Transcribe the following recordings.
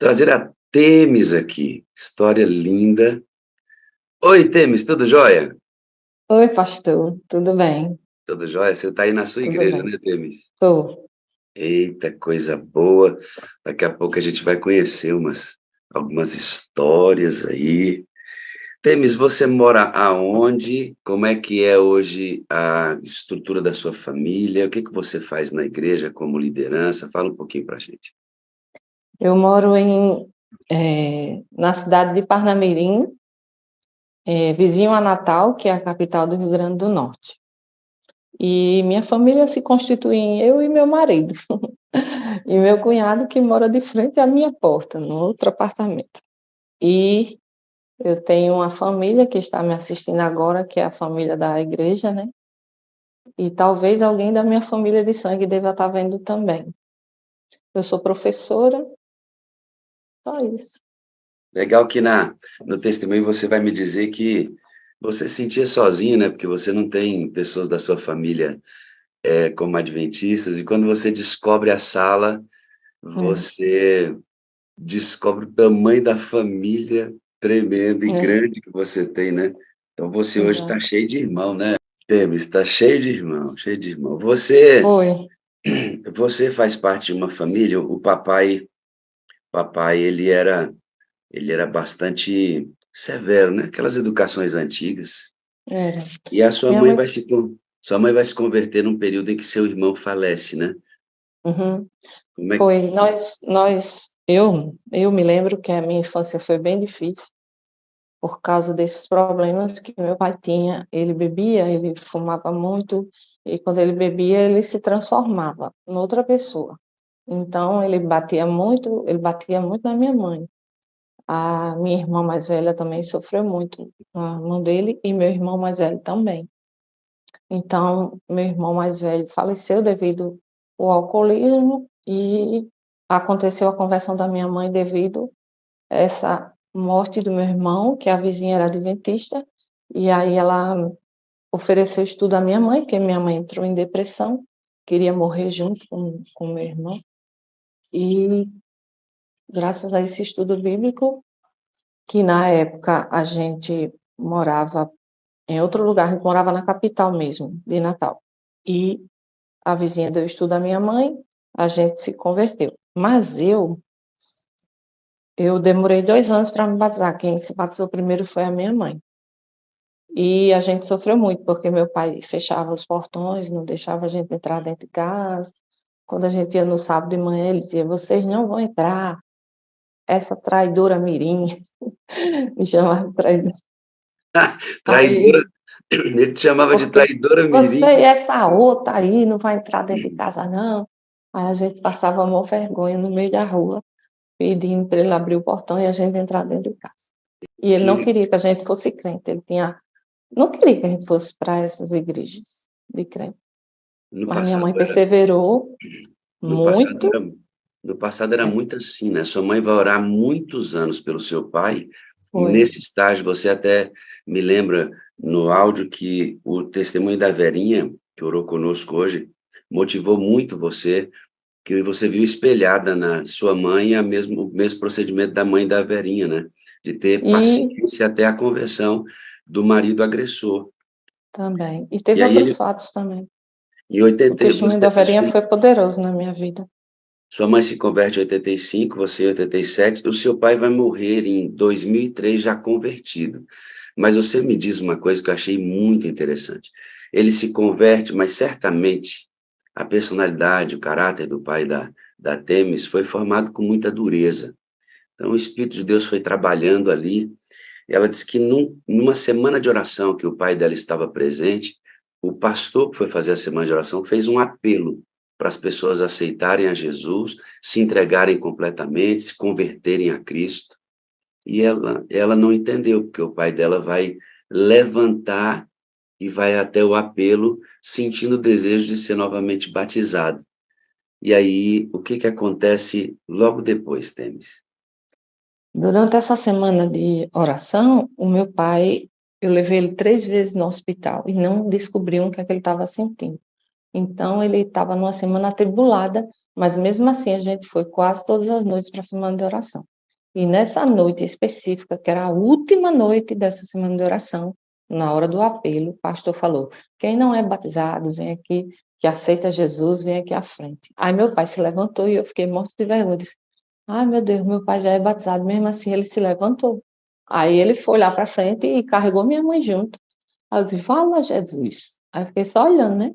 Trazer a Temis aqui, história linda. Oi, Temis, tudo jóia? Oi, pastor, tudo bem? Tudo jóia? Você está aí na sua Tudo igreja, bem. né, Temis? Tô. Eita, coisa boa. Daqui a pouco a gente vai conhecer algumas histórias aí. Temis, você mora aonde? Como é que é hoje a estrutura da sua família? O que que você faz na igreja como liderança? Fala um pouquinho para a gente. Eu moro na cidade de Parnamirim, vizinho a Natal, que é a capital do Rio Grande do Norte. E minha família se constitui em eu e meu marido. E meu cunhado que mora de frente à minha porta, no outro apartamento. E eu tenho uma família que está me assistindo agora, que é a família da igreja, né? E talvez alguém da minha família de sangue deva estar vendo também. Eu sou professora, só isso. Legal que no testemunho você vai me dizer que você se sentia sozinho, né? Porque você não tem pessoas da sua família como adventistas, e quando você descobre a sala, É, você descobre o tamanho da família tremenda e é, grande que você tem, né? Então você hoje está exato. cheio de irmão, né? Temes, está cheio de irmão, cheio de irmão. Foi. Você faz parte de uma família, papai ele era bastante severo, né, aquelas educações antigas. Era. E a sua Minha mãe mãe. vai se converter num período em que seu irmão falece, né? Uhum. Como é que Foi. Eu me lembro que a minha infância foi bem difícil por causa desses problemas que meu pai tinha. Ele bebia, ele fumava muito, e quando ele bebia, ele se transformava em outra pessoa. Então, ele batia muito na minha mãe. A minha irmã mais velha também sofreu muito, a mão dele, e meu irmão mais velho também. Então, meu irmão mais velho faleceu devido ao alcoolismo e aconteceu a conversão da minha mãe devido a essa morte do meu irmão, que a vizinha era adventista, e aí ela ofereceu estudo à minha mãe, porque minha mãe entrou em depressão, queria morrer junto com meu irmão, e graças a esse estudo bíblico, que na época a gente morava em outro lugar, a gente morava na capital mesmo, de Natal, e a vizinha deu estudo à minha mãe, a gente se converteu. Mas eu demorei 2 anos para me batizar. Quem se batizou primeiro foi a minha mãe. E a gente sofreu muito, porque meu pai fechava os portões, não deixava a gente entrar dentro de casa. Quando a gente ia no sábado de manhã, ele dizia: vocês não vão entrar, essa traidora mirim, me chamava de traidora. traidora, Aí, ele te chamava de porque traidora você mirim. e essa outra aí não vai entrar dentro de casa, não. Aí a gente passava uma vergonha no meio da rua, pedindo para ele abrir o portão e a gente entrar dentro de casa. E ele não Que queria que a gente fosse crente, não queria que a gente fosse para essas igrejas de crente. no Mas minha passado mãe perseverou no passado muito, era no passado era é, muito assim, né, sua mãe vai orar muitos anos pelo seu pai, foi. nesse estágio você até me lembra no áudio que o testemunho da Verinha, que orou conosco hoje, motivou muito você, que você viu espelhada na sua mãe o mesmo procedimento da mãe da Verinha, né, de ter E paciência até a conversão do marido agressor. também. E E teve aí outros ele fatos também. em O 80 testemunho você da Verinha foi poderoso na minha vida. Sua mãe se converte em 85, você em 87, o seu pai vai morrer em 2003 já convertido. Mas você me diz uma coisa que eu achei muito interessante. Ele se converte, mas certamente a personalidade, o caráter do pai da Temis foi formado com muita dureza. Então o Espírito de Deus foi trabalhando ali. Ela disse que numa semana de oração que o pai dela estava presente, o pastor que foi fazer a semana de oração fez um apelo para as pessoas aceitarem a Jesus, se entregarem completamente, se converterem a Cristo. E ela não entendeu, porque o pai dela vai levantar e vai até o apelo, sentindo o desejo de ser novamente batizado. E aí, o que que acontece logo depois, Temis? Durante essa semana de oração, eu levei ele 3 vezes no hospital e não descobriam o que é que ele estava sentindo. Então, ele estava numa semana atribulada, Mas mesmo assim a gente foi quase todas as noites para a semana de oração. E nessa noite específica, que era a última noite dessa semana de oração, na hora do apelo, o pastor falou: quem não é batizado, vem aqui, que aceita Jesus, vem aqui à frente. Aí meu pai se levantou e eu fiquei morto de vergonha. Disse: ai meu Deus, meu pai já é batizado, mesmo assim ele se levantou. Aí ele foi lá para frente e carregou minha mãe junto. Aí eu disse: fala, Jesus. Aí eu fiquei só olhando, né?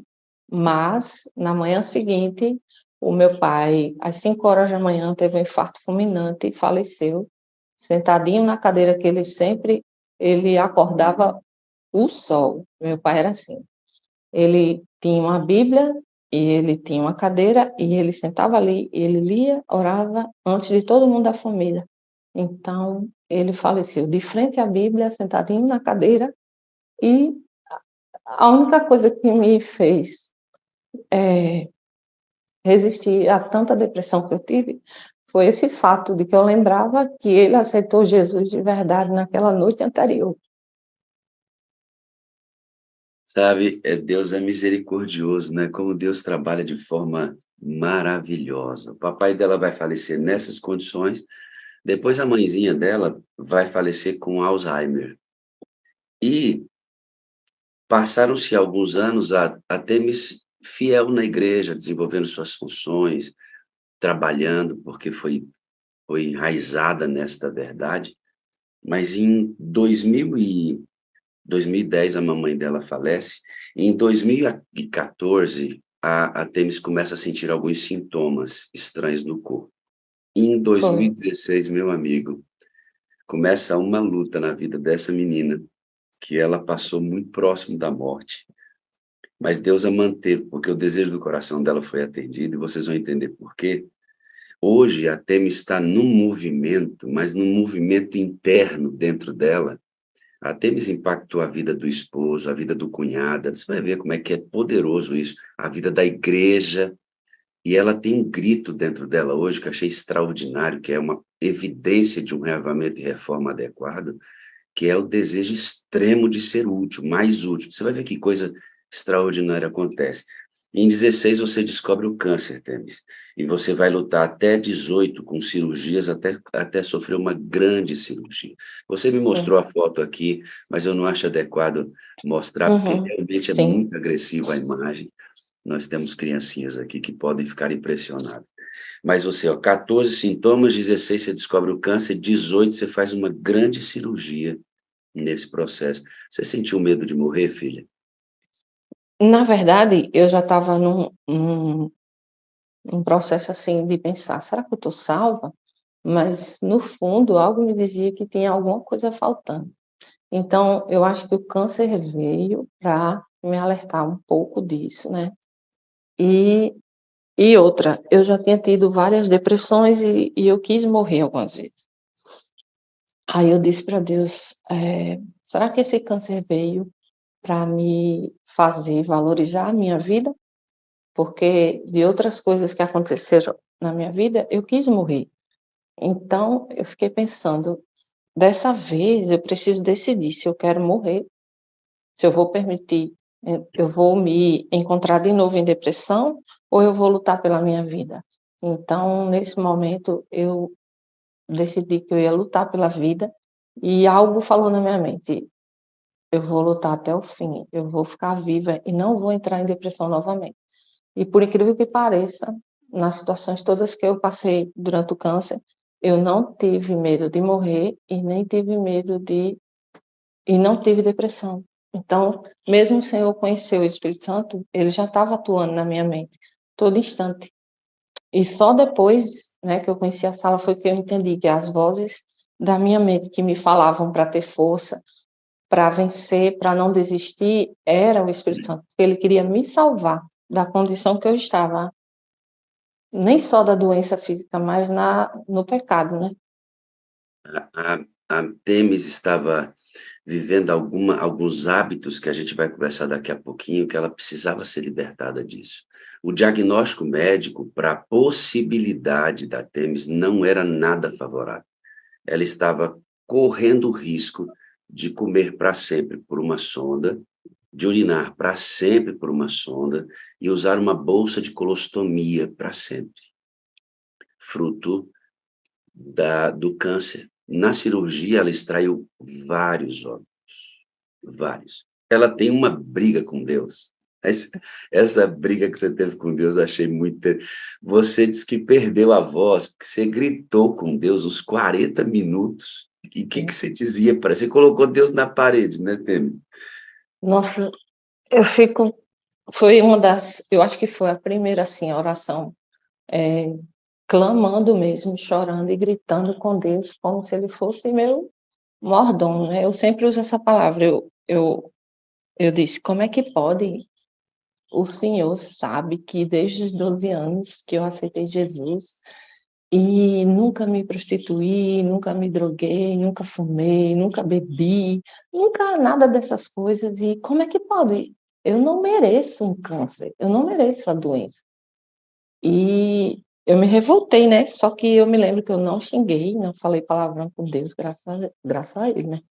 Mas, na manhã seguinte, o meu pai, às 5 horas da manhã, teve um infarto fulminante e faleceu, sentadinho na cadeira que ele acordava o sol. Meu pai era assim. Ele tinha uma Bíblia e ele tinha uma cadeira e ele sentava ali, ele lia, orava antes de todo mundo da família. Então, ele faleceu de frente à Bíblia, sentadinho na cadeira, e a única coisa que me fez resistir a tanta depressão que eu tive foi esse fato de que eu lembrava que ele aceitou Jesus de verdade naquela noite anterior. Sabe, Deus é misericordioso, né? Como Deus trabalha de forma maravilhosa. O papai dela vai falecer nessas condições, depois a mãezinha dela vai falecer com Alzheimer. E passaram-se alguns anos a Temis fiel na igreja, desenvolvendo suas funções, trabalhando, porque foi enraizada nesta verdade. Mas em 2010 a mamãe dela falece. Em 2014, a Temis começa a sentir alguns sintomas estranhos no corpo. Em Foi. 2016, meu amigo, começa uma luta na vida dessa menina, que ela passou muito próximo da morte. Mas Deus a manteve, porque o desejo do coração dela foi atendido, e vocês vão entender por quê. Hoje, a Temis está num movimento, mas num movimento interno dentro dela. A Temis impactou a vida do esposo, a vida do cunhado. Você vai ver como é que é poderoso isso. A vida da igreja. E ela tem um grito dentro dela hoje que eu achei extraordinário, que é uma evidência de um reavamento e reforma adequado, que é o desejo extremo de ser útil, mais útil. Você vai ver que coisa extraordinária acontece. Em 16 você descobre o câncer, Temis, e você vai lutar até 18 com cirurgias, até sofrer uma grande cirurgia. Você me mostrou a foto aqui, mas eu não acho adequado mostrar, porque Uhum. realmente é Sim. muito agressiva a imagem. Nós temos criancinhas aqui que podem ficar impressionadas. Mas você, ó, 14 sintomas, 16 você descobre o câncer, 18 você faz uma grande cirurgia nesse processo. Você sentiu medo de morrer, filha? Na verdade, eu já estava num processo assim de pensar: será que eu estou salva? Mas no fundo, algo me dizia que tinha alguma coisa faltando. Então, eu acho que o câncer veio para me alertar um pouco disso, né? E, e outra, eu já tinha tido várias depressões e eu quis morrer algumas vezes. Aí eu disse para Deus: será que esse câncer veio para me fazer valorizar a minha vida? Porque de outras coisas que aconteceram na minha vida, eu quis morrer. Então, eu fiquei pensando: dessa vez eu preciso decidir se eu quero morrer, se eu vou permitir, eu vou me encontrar de novo em depressão ou eu vou lutar pela minha vida. Então, nesse momento, eu decidi que eu ia lutar pela vida e algo falou na minha mente: eu vou lutar até o fim, eu vou ficar viva e não vou entrar em depressão novamente. E por incrível que pareça, nas situações todas que eu passei durante o câncer, eu não tive medo de morrer e nem tive medo e não tive depressão. Então, mesmo sem eu conhecer o Espírito Santo, ele já estava atuando na minha mente, todo instante. E só depois, né, que eu conheci a sala foi que eu entendi que as vozes da minha mente que me falavam para ter força, para vencer, para não desistir, era o Espírito Santo, porque ele queria me salvar da condição que eu estava, nem só da doença física, mas no pecado, né? A Temis estava vivendo alguns hábitos que a gente vai conversar daqui a pouquinho, que ela precisava ser libertada disso. O diagnóstico médico para a possibilidade da Temis não era nada favorável. Ela estava correndo o risco de comer para sempre por uma sonda, de urinar para sempre por uma sonda e usar uma bolsa de colostomia para sempre. fruto do câncer. Na cirurgia, ela extraiu vários órgãos, vários. Ela tem uma briga com Deus. Essa briga que você teve com Deus, eu achei muito... Você disse que perdeu a voz, porque você gritou com Deus uns 40 minutos. E o que você dizia para... Você colocou Deus na parede, né, Tênis? Nossa, eu fico... Foi uma das... Eu acho que foi a primeira, assim, oração, clamando mesmo, chorando e gritando com Deus, como se ele fosse meu mordomo, né? Eu sempre uso essa palavra. Eu disse, como é que pode? O Senhor sabe que desde os 12 anos que eu aceitei Jesus e nunca me prostituí, nunca me droguei, nunca fumei, nunca bebi, nunca nada dessas coisas. E como é que pode? Eu não mereço um câncer, eu não mereço a doença. E eu me revoltei, né? Só que eu me lembro que eu não xinguei, não falei palavrão com Deus, graças a ele, né?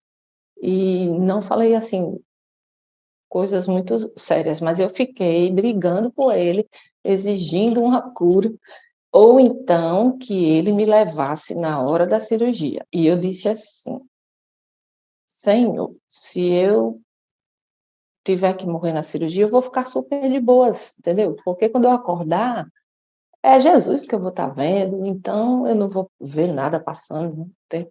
E não falei assim coisas muito sérias, mas eu fiquei brigando com ele, exigindo uma cura, ou então que ele me levasse na hora da cirurgia. E eu disse assim: Senhor, se eu tiver que morrer na cirurgia, eu vou ficar super de boas, entendeu? Porque quando eu acordar, é Jesus que eu vou estar vendo, então eu não vou ver nada passando, né?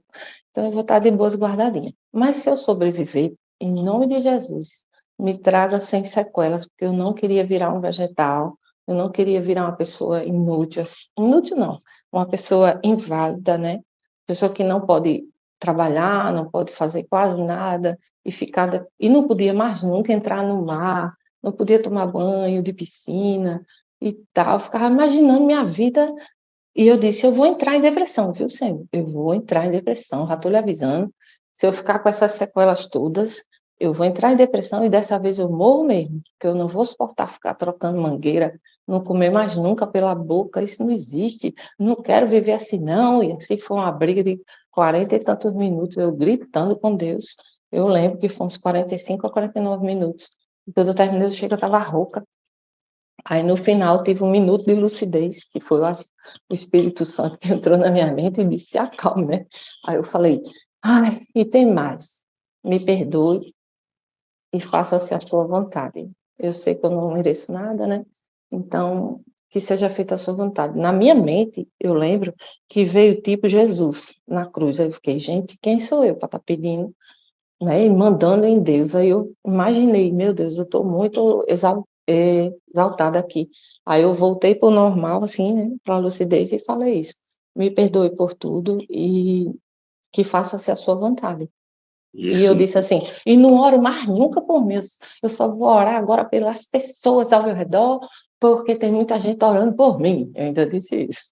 Então eu vou estar de boas guardadinha. Mas se eu sobreviver, em nome de Jesus, me traga sem sequelas, porque eu não queria virar um vegetal, eu não queria virar uma pessoa inútil, inútil não, uma pessoa inválida, né? Pessoa que não pode trabalhar, não pode fazer quase nada e não podia mais nunca entrar no mar, não podia tomar banho de piscina e tal. Eu ficava imaginando minha vida e eu disse, eu vou entrar em depressão, viu, Senhor? Eu vou entrar em depressão, já estou lhe avisando. Se eu ficar com essas sequelas todas, eu vou entrar em depressão e dessa vez eu morro mesmo, porque eu não vou suportar ficar trocando mangueira, não comer mais nunca pela boca, isso não existe. Não quero viver assim, não. E assim foi uma briga de 40 e tantos minutos, eu gritando com Deus. Eu lembro que foi uns 45 a 49 minutos. E quando eu terminei, eu cheguei, eu estava rouca. Aí no final tive um minuto de lucidez, que foi, eu acho, o Espírito Santo que entrou na minha mente e disse, se acalme, né? Aí eu falei, ai, e tem mais, me perdoe e faça-se a sua vontade. Eu sei que eu não mereço nada, né? Então, que seja feita a sua vontade. Na minha mente, eu lembro que veio tipo Jesus na cruz. Aí eu fiquei, gente, quem sou eu para estar pedindo, né? E mandando em Deus. Aí eu imaginei, meu Deus, eu estou muito exaltada aqui. Aí eu voltei para o normal, assim, né? Para a lucidez e falei isso. Me perdoe por tudo e que faça-se a sua vontade. E eu Isso, disse assim, e não oro mais nunca por mim, eu só vou orar agora pelas pessoas ao meu redor, porque tem muita gente orando por mim. Eu ainda disse isso.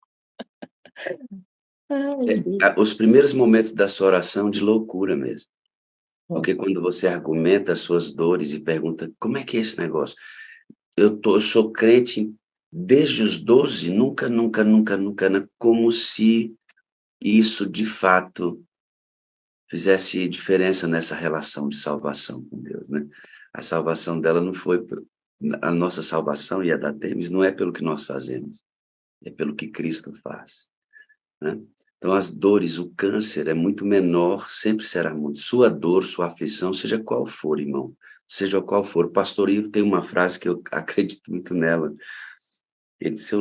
Ai, meu Deus. os primeiros momentos da sua oração de loucura mesmo. Porque quando você argumenta as suas dores e pergunta, como é que é esse negócio? Eu sou crente desde os 12, nunca, nunca, nunca, nunca, como se isso, de fato, fizesse diferença nessa relação de salvação com Deus, né? A salvação dela não foi... A nossa salvação e a da Temis não é pelo que nós fazemos, é pelo que Cristo faz, né? Então, as dores, o câncer é muito menor, sempre será muito. Sua dor, sua aflição, seja qual for, irmão, seja qual for. O pastor Ivo tem uma frase que eu acredito muito nela. Ele disse,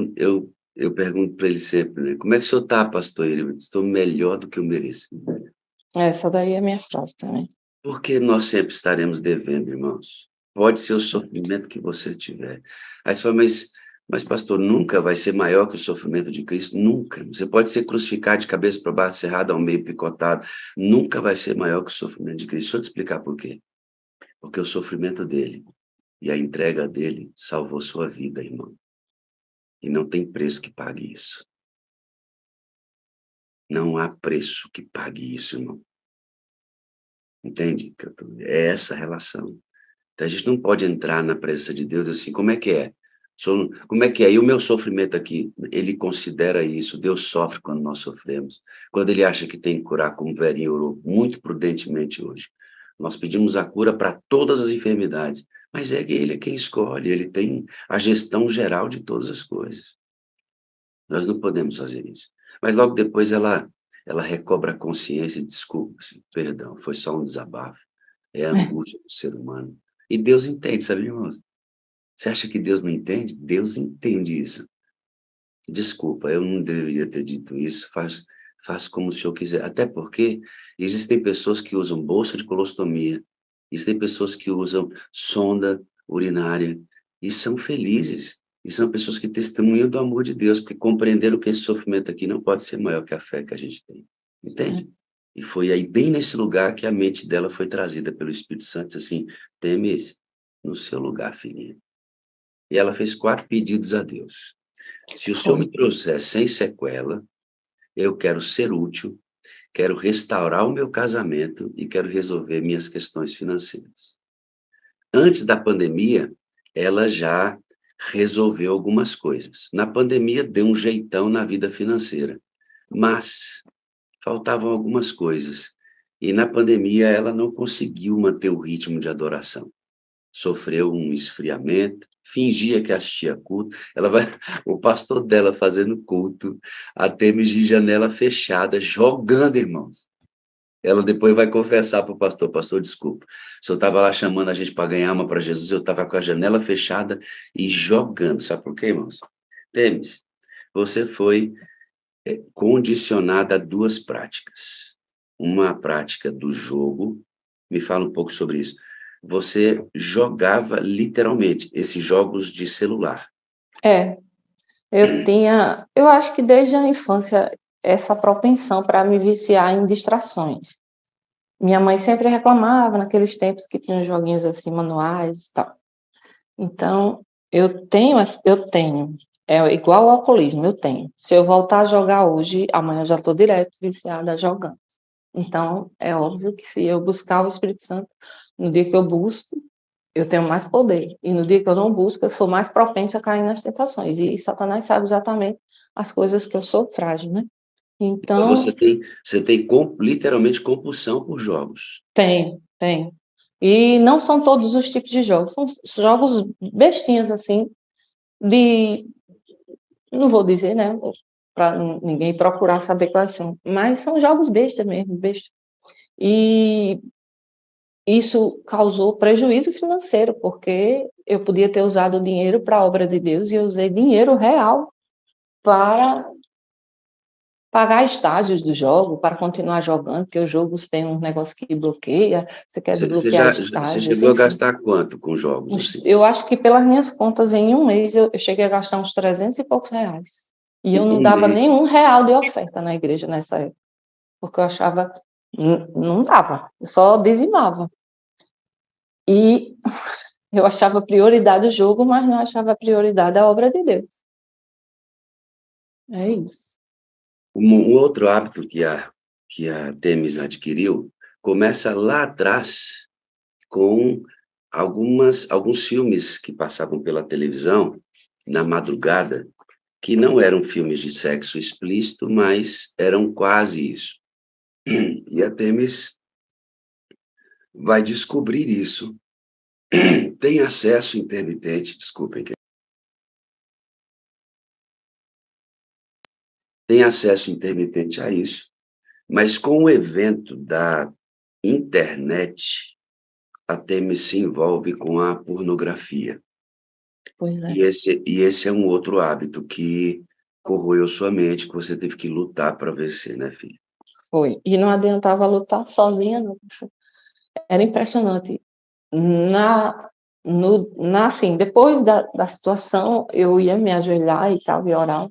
eu pergunto para ele sempre, né? Como é que o senhor está, pastor? Ele disse, estou melhor do que eu mereço. Essa daí é a minha frase também. Porque nós sempre estaremos devendo, irmãos. Pode ser o sofrimento que você tiver. Aí você fala, mas pastor, nunca vai ser maior que o sofrimento de Cristo? Nunca. Você pode ser crucificado de cabeça para baixo, cerrado ao meio, picotado. Nunca vai ser maior que o sofrimento de Cristo. Deixa eu te explicar por quê. Porque o sofrimento dele e a entrega dele salvou sua vida, irmão. E não tem preço que pague isso. Não há preço que pague isso, irmão. Entende? É essa relação. Então, a gente não pode entrar na presença de Deus assim, como é que é? Como é que é? E o meu sofrimento aqui? Ele considera isso, Deus sofre quando nós sofremos. Quando ele acha que tem que curar, como o velhinho orou muito prudentemente hoje. Nós pedimos a cura para todas as enfermidades, mas ele é quem escolhe, ele tem a gestão geral de todas as coisas. Nós não podemos fazer isso. Mas logo depois ela recobra a consciência e desculpa, assim, perdão, foi só um desabafo. É a angústia do ser humano. E Deus entende, sabe, irmãos? Você acha que Deus não entende? Deus entende isso. Desculpa, eu não deveria ter dito isso, faz como o senhor quiser. Até porque existem pessoas que usam bolsa de colostomia, existem pessoas que usam sonda urinária e são felizes. E são pessoas que testemunham do amor de Deus, porque compreenderam que esse sofrimento aqui não pode ser maior que a fé que a gente tem. Entende? E foi aí, bem nesse lugar, que a mente dela foi trazida pelo Espírito Santo, assim, Temis, no seu lugar, filhinha. E ela fez 4 pedidos a Deus. Se o senhor Foi. me trouxer sem sequela, eu quero ser útil, quero restaurar o meu casamento e quero resolver minhas questões financeiras. Antes da pandemia, ela já resolveu algumas coisas. Na pandemia, deu um jeitão na vida financeira, mas faltavam algumas coisas. E na pandemia, ela não conseguiu manter o ritmo de adoração. Sofreu um esfriamento, fingia que assistia culto, ela vai, o pastor dela fazendo culto, a Temis de janela fechada, jogando, irmãos. Ela depois vai confessar para o pastor, pastor, desculpa, o senhor estava lá chamando a gente para ganhar alma para Jesus, eu estava com a janela fechada e jogando, sabe por quê, irmãos? Temis, você foi condicionada a 2 práticas. Uma prática do jogo, me fala um pouco sobre isso. Você jogava literalmente esses jogos de celular. É, eu acho que desde a infância, essa propensão para me viciar em distrações. Minha mãe sempre reclamava naqueles tempos que tinha joguinhos assim, manuais e tal. Então, é igual ao alcoolismo, eu tenho. Se eu voltar a jogar hoje, amanhã eu já estou direto viciada jogando. Então, é óbvio que se eu buscar o Espírito Santo, no dia que eu busco, eu tenho mais poder. E no dia que eu não busco, eu sou mais propensa a cair nas tentações. E Satanás sabe exatamente as coisas que eu sou frágil, né? Então Então, você tem literalmente compulsão por jogos. tem. E não são todos os tipos de jogos, são jogos bestinhas, assim, de, não vou dizer, né, para ninguém procurar saber quais são, mas são jogos bestas mesmo, besta. E isso causou prejuízo financeiro, porque eu podia ter usado o dinheiro para a obra de Deus e eu usei dinheiro real para pagar estágios do jogo, para continuar jogando, porque os jogos têm um negócio que bloqueia, você quer desbloquear Você estágios, chegou a enfim. gastar quanto com jogos assim? Eu acho que pelas minhas contas, em um mês, eu cheguei a gastar uns 300 e poucos reais. E eu não Um dava mês. nem R$ 1 de oferta na igreja nessa época, porque eu achava, não dava, eu só dizimava. E eu achava prioridade o jogo, mas não achava prioridade a obra de Deus. É isso. Um outro hábito que a Temis adquiriu começa lá atrás com alguns filmes que passavam pela televisão na madrugada, que não eram filmes de sexo explícito, mas eram quase isso. E a Temis vai descobrir isso. Tem acesso intermitente, desculpem, tem acesso intermitente a isso, mas com o evento da internet, a Temis se envolve com a pornografia. Pois é. E esse é um outro hábito que corroeu sua mente, que você teve que lutar para vencer, né, filho? Foi. E não adiantava lutar sozinha, não. Era impressionante. Assim, depois da situação, eu ia me ajoelhar e tal, e orar,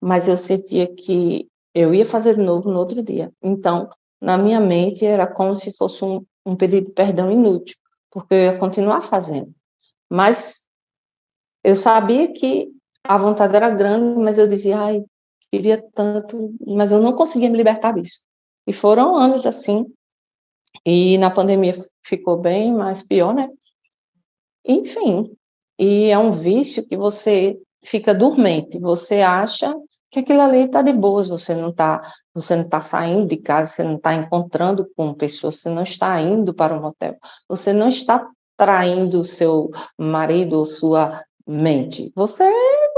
mas eu sentia que eu ia fazer de novo no outro dia. Então, na minha mente, era como se fosse um pedido de perdão inútil, porque eu ia continuar fazendo. Mas eu sabia que a vontade era grande, mas eu dizia, ai, queria tanto, mas eu não conseguia me libertar disso. E foram anos assim, e na pandemia ficou bem mais pior, né? Enfim, e é um vício que você fica dormente, você acha que aquilo ali está de boas, você não tá saindo de casa, você não está encontrando com pessoas, você não está indo para um hotel, você não está traindo seu marido ou sua mente, você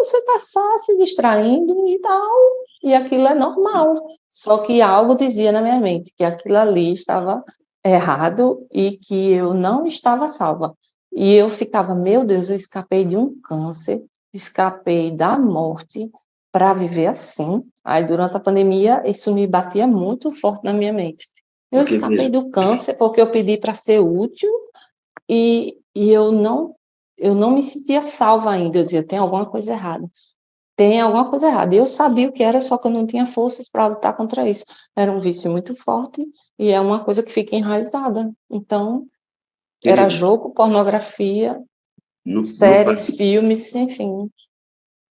você está só se distraindo e tal, e aquilo é normal. Só que algo dizia na minha mente que aquilo ali estava errado e que eu não estava salva. E eu ficava, meu Deus, eu escapei de um câncer, escapei da morte para viver assim. Aí, durante a pandemia, isso me batia muito forte na minha mente. Eu Porque, escapei veja, do câncer porque eu pedi para ser útil e eu não me sentia salva ainda. Eu dizia, tem alguma coisa errada. Tem alguma coisa errada. E eu sabia o que era, só que eu não tinha forças para lutar contra isso. Era um vício muito forte e é uma coisa que fica enraizada. Então, era querido, jogo, pornografia, no, no, séries, filmes, enfim.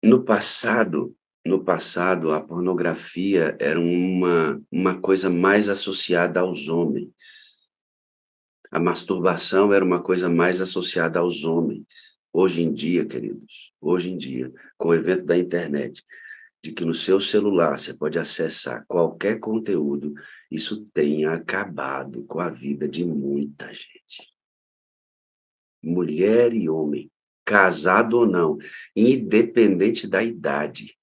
no passado, no passado, a pornografia era uma coisa mais associada aos homens. A masturbação era uma coisa mais associada aos homens. Hoje em dia, queridos, hoje em dia, com o evento da internet, de que no seu celular você pode acessar qualquer conteúdo, isso tem acabado com a vida de muita gente. Mulher e homem, casado ou não, independente da idade.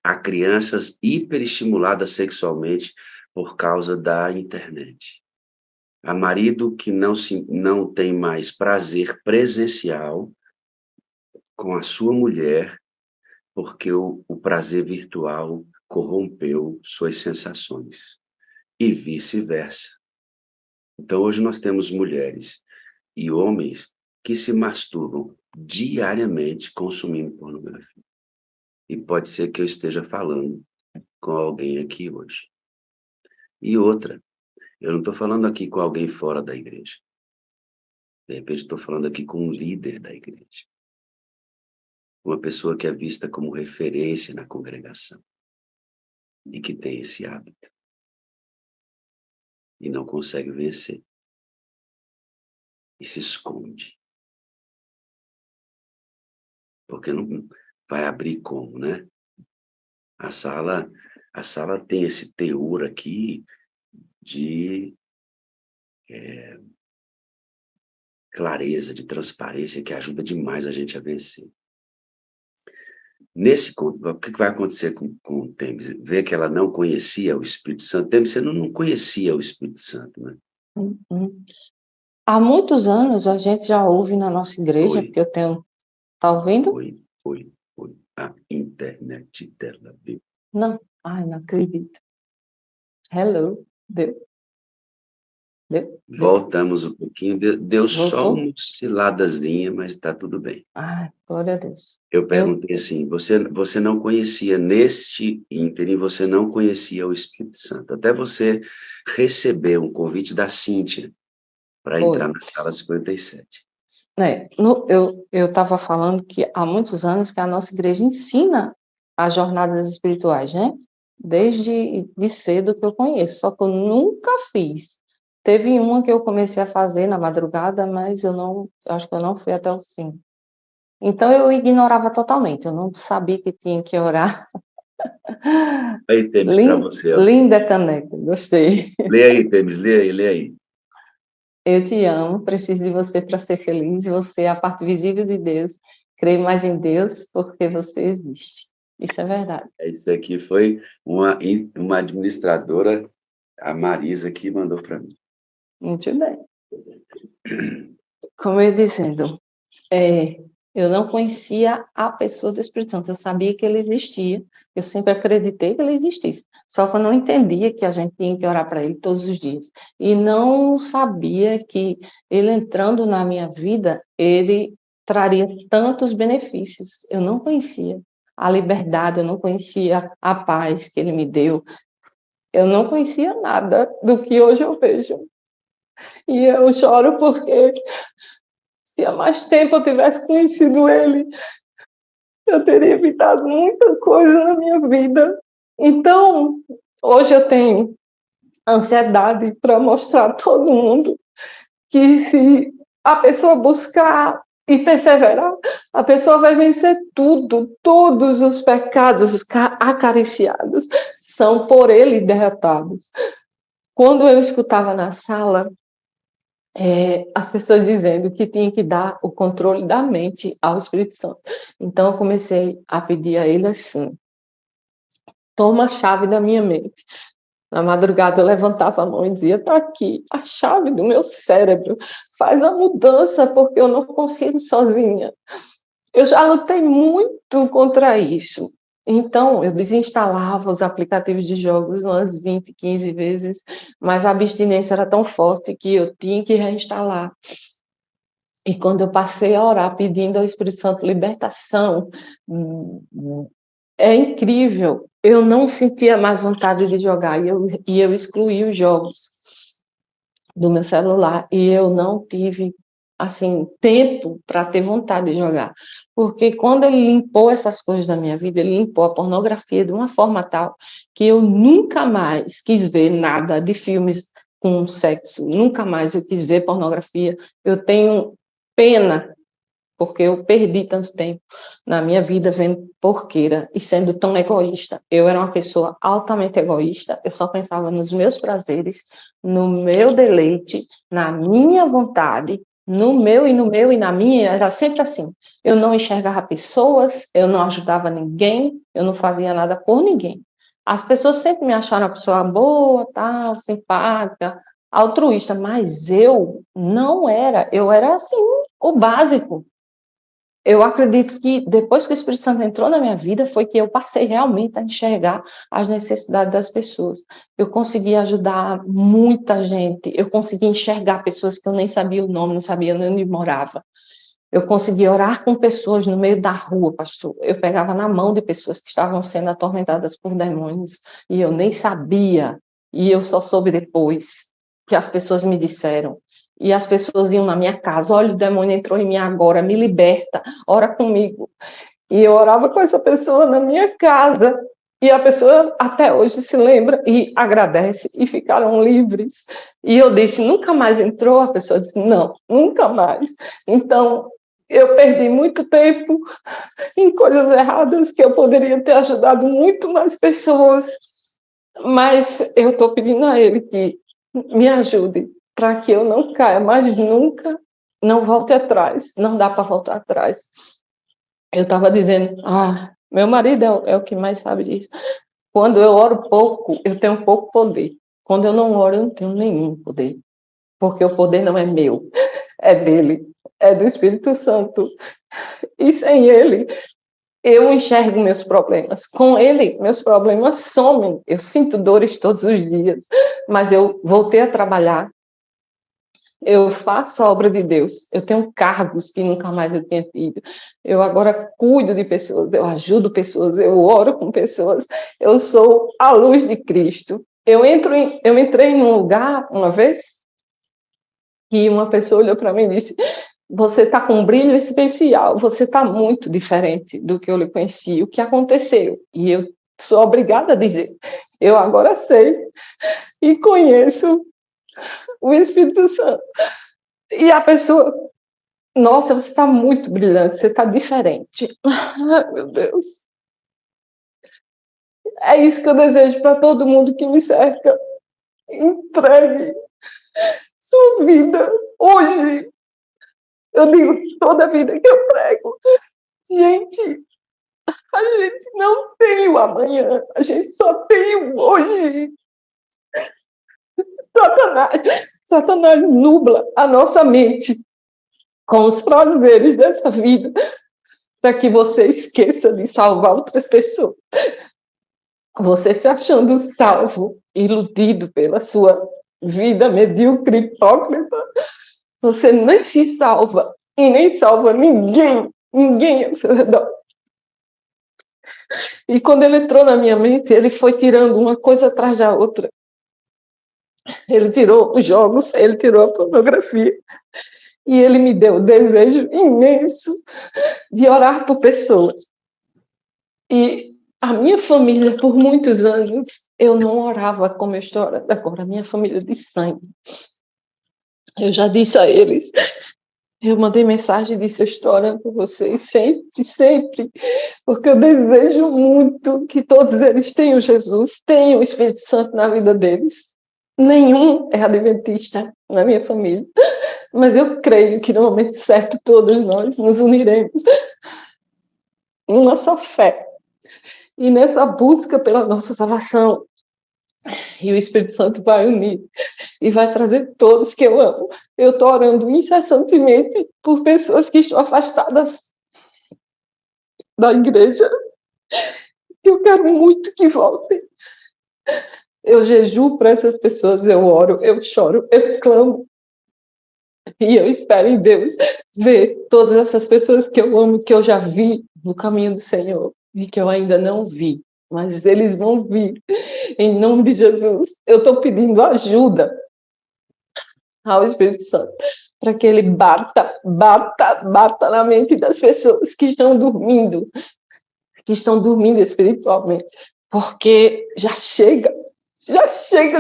Há crianças hiperestimuladas sexualmente por causa da internet. Há marido que não tem mais prazer presencial com a sua mulher porque o prazer virtual corrompeu suas sensações e vice-versa. Então, hoje nós temos mulheres e homens que se masturbam diariamente consumindo pornografia. E pode ser que eu esteja falando com alguém aqui hoje. E outra, eu não estou falando aqui com alguém fora da igreja. De repente, estou falando aqui com um líder da igreja. Uma pessoa que é vista como referência na congregação e que tem esse hábito e não consegue vencer e se esconde. Porque não vai abrir como, né? A sala tem esse teor aqui de clareza, de transparência, que ajuda demais a gente a vencer. Nesse conto, o que vai acontecer com Thames? Vê que ela não conhecia o Espírito Santo. Thames, você não conhecia o Espírito Santo, né? Uhum. Há muitos anos a gente já ouve na nossa igreja, Oi, porque eu tenho. Tá ouvindo? oi. A internet dela veio. Não. Ai, não acredito. Hello. Deu? Deu? Deu? Voltamos um pouquinho, deu só Voltou? uma osciladazinha, mas está tudo bem. Ai, glória a Deus. Eu Eu, perguntei assim, você não conhecia, neste ínterim, você não conhecia o Espírito Santo, até você receber um convite da Cíntia para entrar foi. na sala 57. Eu estava falando que há muitos anos que a nossa igreja ensina as jornadas espirituais, né? Desde de cedo que eu conheço, só que eu nunca fiz. Teve uma que eu comecei a fazer na madrugada, mas eu acho que eu não fui até o fim. Então eu ignorava totalmente, eu não sabia que tinha que orar. Aí, Temes, para você, ó. Linda caneca, gostei. Lê aí, Temes, lê aí. Eu te amo, preciso de você para ser feliz. Você é a parte visível de Deus. Creio mais em Deus porque você existe. Isso é verdade. Isso aqui foi uma administradora, a Marisa, que mandou para mim. Muito bem. Como eu ia dizendo, eu não conhecia a pessoa do Espírito Santo. Eu sabia que ele existia. Eu sempre acreditei que ele existisse. Só que eu não entendia que a gente tinha que orar para ele todos os dias. E não sabia que ele entrando na minha vida, ele traria tantos benefícios. Eu não conhecia a liberdade, eu não conhecia a paz que ele me deu. Eu não conhecia nada do que hoje eu vejo. E eu choro porque se há mais tempo eu tivesse conhecido ele, eu teria evitado muita coisa na minha vida. Então, hoje eu tenho ansiedade para mostrar a todo mundo que se a pessoa buscar e perseverar, a pessoa vai vencer tudo, todos os pecados acariciados são por ele derrotados. Quando eu escutava na sala as pessoas dizendo que tinha que dar o controle da mente ao Espírito Santo. Então, eu comecei a pedir a ele assim: toma a chave da minha mente. Na madrugada, eu levantava a mão e dizia: está aqui a chave do meu cérebro, faz a mudança, porque eu não consigo sozinha. Eu já lutei muito contra isso. Então, eu desinstalava os aplicativos de jogos umas 20, 15 vezes, mas a abstinência era tão forte que eu tinha que reinstalar. E quando eu passei a orar pedindo ao Espírito Santo libertação, é incrível, eu não sentia mais vontade de jogar, e eu excluí os jogos do meu celular, e eu não tive, assim, tempo para ter vontade de jogar, porque quando ele limpou essas coisas da minha vida, ele limpou a pornografia de uma forma tal que eu nunca mais quis ver nada de filmes com sexo, nunca mais eu quis ver pornografia. Eu tenho pena, porque eu perdi tanto tempo na minha vida vendo porqueira e sendo tão egoísta. Eu era uma pessoa altamente egoísta, eu só pensava nos meus prazeres, no meu deleite, na minha vontade, no meu e na minha, era sempre assim. Eu não enxergava pessoas, eu não ajudava ninguém, eu não fazia nada por ninguém. As pessoas sempre me acharam uma pessoa boa, tal, simpática, altruísta, mas eu não era, eu era assim, o básico. Eu acredito que depois que o Espírito Santo entrou na minha vida, foi que eu passei realmente a enxergar as necessidades das pessoas. Eu consegui ajudar muita gente, eu consegui enxergar pessoas que eu nem sabia o nome, não sabia nem onde morava. Eu consegui orar com pessoas no meio da rua, pastor. Eu pegava na mão de pessoas que estavam sendo atormentadas por demônios e eu nem sabia. E eu só soube depois que as pessoas me disseram. E as pessoas iam na minha casa: olha, o demônio entrou em mim agora, me liberta, ora comigo. E eu orava com essa pessoa na minha casa. E a pessoa até hoje se lembra e agradece e ficaram livres. E eu disse: nunca mais entrou? A pessoa disse: não, nunca mais. Então, eu perdi muito tempo em coisas erradas que eu poderia ter ajudado muito mais pessoas. Mas eu estou pedindo a ele que me ajude para que eu não caia, mas nunca não volte atrás. Não dá para voltar atrás. Eu estava dizendo: meu marido é o que mais sabe disso. Quando eu oro pouco, eu tenho pouco poder. Quando eu não oro, eu não tenho nenhum poder. Porque o poder não é meu, é dele, é do Espírito Santo. E sem ele, eu enxergo meus problemas. Com ele, meus problemas somem. Eu sinto dores todos os dias, mas eu voltei a trabalhar. Eu faço a obra de Deus, eu tenho cargos que nunca mais eu tinha tido. Eu agora cuido de pessoas, eu ajudo pessoas, eu oro com pessoas, eu sou a luz de Cristo. Eu entrei num lugar uma vez que uma pessoa olhou para mim e disse: você está com um brilho especial, você está muito diferente do que eu lhe conheci. O que aconteceu? E eu sou obrigada a dizer: eu agora sei e conheço o Espírito Santo. E a pessoa: nossa, você está muito brilhante, você está diferente. Ai, meu Deus. É isso que eu desejo para todo mundo que me cerca. Entregue sua vida hoje. Eu digo toda a vida que eu prego. Gente, a gente não tem o amanhã, a gente só tem o hoje. Satanás nubla a nossa mente com os prazeres dessa vida, para que você esqueça de salvar outras pessoas. Você se achando salvo, iludido pela sua vida medíocre, hipócrita, você nem se salva e nem salva ninguém ao seu redor. E quando ele entrou na minha mente, ele foi tirando uma coisa atrás da outra. Ele tirou os jogos, ele tirou a pornografia, e ele me deu o desejo imenso de orar por pessoas. E a minha família, por muitos anos, eu não orava como eu estou orando agora, a minha família de sangue. Eu já disse a eles, eu mandei mensagem e disse: eu estou orando por vocês sempre, sempre, porque eu desejo muito que todos eles tenham Jesus, tenham o Espírito Santo na vida deles. Nenhum é adventista na minha família. Mas eu creio que no momento certo todos nós nos uniremos numa só fé e nessa busca pela nossa salvação. E o Espírito Santo vai unir e vai trazer todos que eu amo. Eu estou orando incessantemente por pessoas que estão afastadas da igreja, que eu quero muito que voltem. Eu jejuo para essas pessoas, eu oro, eu choro, eu clamo. E eu espero em Deus ver todas essas pessoas que eu amo, que eu já vi no caminho do Senhor e que eu ainda não vi, mas eles vão vir em nome de Jesus. Eu estou pedindo ajuda ao Espírito Santo para que ele bata na mente das pessoas que estão dormindo espiritualmente, porque já chega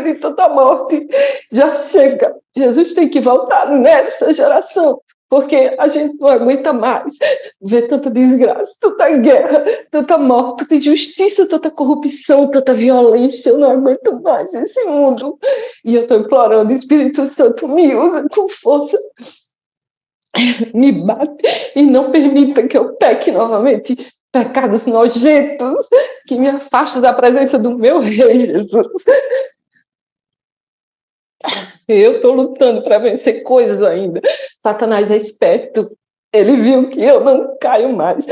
de tanta morte, já chega. Jesus tem que voltar nessa geração, porque a gente não aguenta mais ver tanta desgraça, tanta guerra, tanta morte, tanta injustiça, tanta corrupção, tanta violência. Eu não aguento mais esse mundo. E eu estou implorando, Espírito Santo, me usa com força, me bate e não permita que eu peque novamente pecados nojentos que me afastam da presença do meu Rei Jesus. Eu estou lutando para vencer coisas ainda. Satanás é esperto. Ele viu que eu não caio mais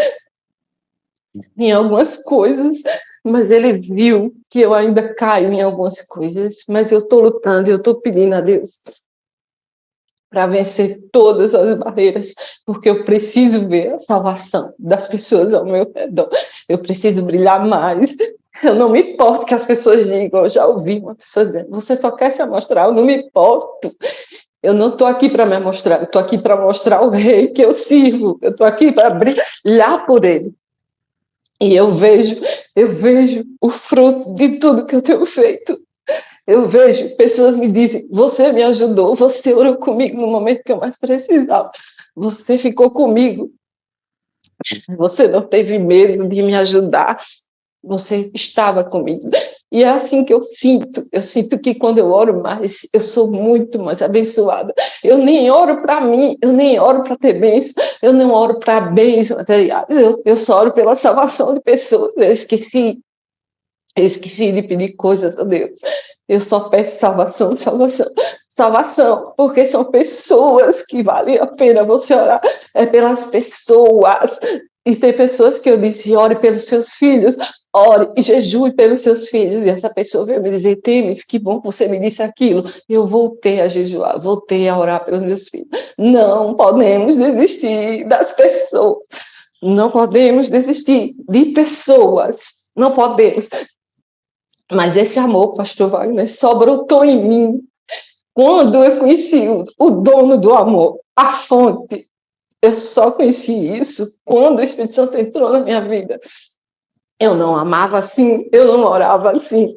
em algumas coisas, mas ele viu que eu ainda caio em algumas coisas. Mas eu estou lutando, eu estou pedindo a Deus para vencer todas as barreiras, porque eu preciso ver a salvação das pessoas ao meu redor. Eu preciso brilhar mais. Eu não me importo que as pessoas digam. Eu já ouvi uma pessoa dizendo: você só quer se amostrar. Eu não me importo. Eu não estou aqui para me amostrar. Eu estou aqui para mostrar o Rei que eu sirvo. Eu estou aqui para brilhar por Ele. E eu vejo o fruto de tudo que eu tenho feito. Eu vejo pessoas me dizem: você me ajudou, você orou comigo no momento que eu mais precisava, você ficou comigo, você não teve medo de me ajudar, você estava comigo. E é assim que eu sinto que quando eu oro mais, eu sou muito mais abençoada. Eu nem oro para mim, eu nem oro para ter bênção, eu não oro para bens materiais, eu só oro pela salvação de pessoas. Eu esqueci de pedir coisas a Deus. Eu só peço salvação, salvação, salvação, porque são pessoas que valem a pena você orar. É pelas pessoas. E tem pessoas que eu disse: ore pelos seus filhos, ore e jejue pelos seus filhos. E essa pessoa veio me dizer: Temis, que bom que você me disse aquilo. Eu voltei a jejuar, voltei a orar pelos meus filhos. Não podemos desistir das pessoas. Não podemos desistir de pessoas. Não podemos. Mas esse amor, pastor Wagner, só brotou em mim quando eu conheci o dono do amor, a fonte. Eu só conheci isso quando o Espírito Santo entrou na minha vida. Eu não amava assim, eu não orava assim,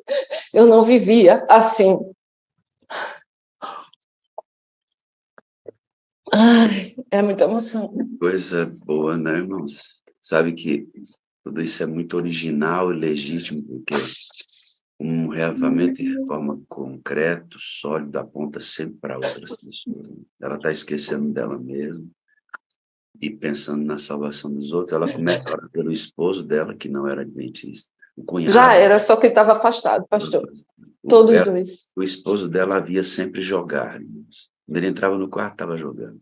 eu não vivia assim. Ai, é muita emoção. Coisa boa, né, irmãos? Sabe que tudo isso é muito original e legítimo, porque um reavivamento e reforma concreto, sólido, aponta sempre para outras pessoas. Né? Ela está esquecendo dela mesma e pensando na salvação dos outros. Ela começa a orar pelo esposo dela, que não era adventista. O cunhado. Já era, só que estava afastado, pastor. Todos dois. O esposo dela havia sempre jogar. Irmãos. Quando ele entrava no quarto, estava jogando.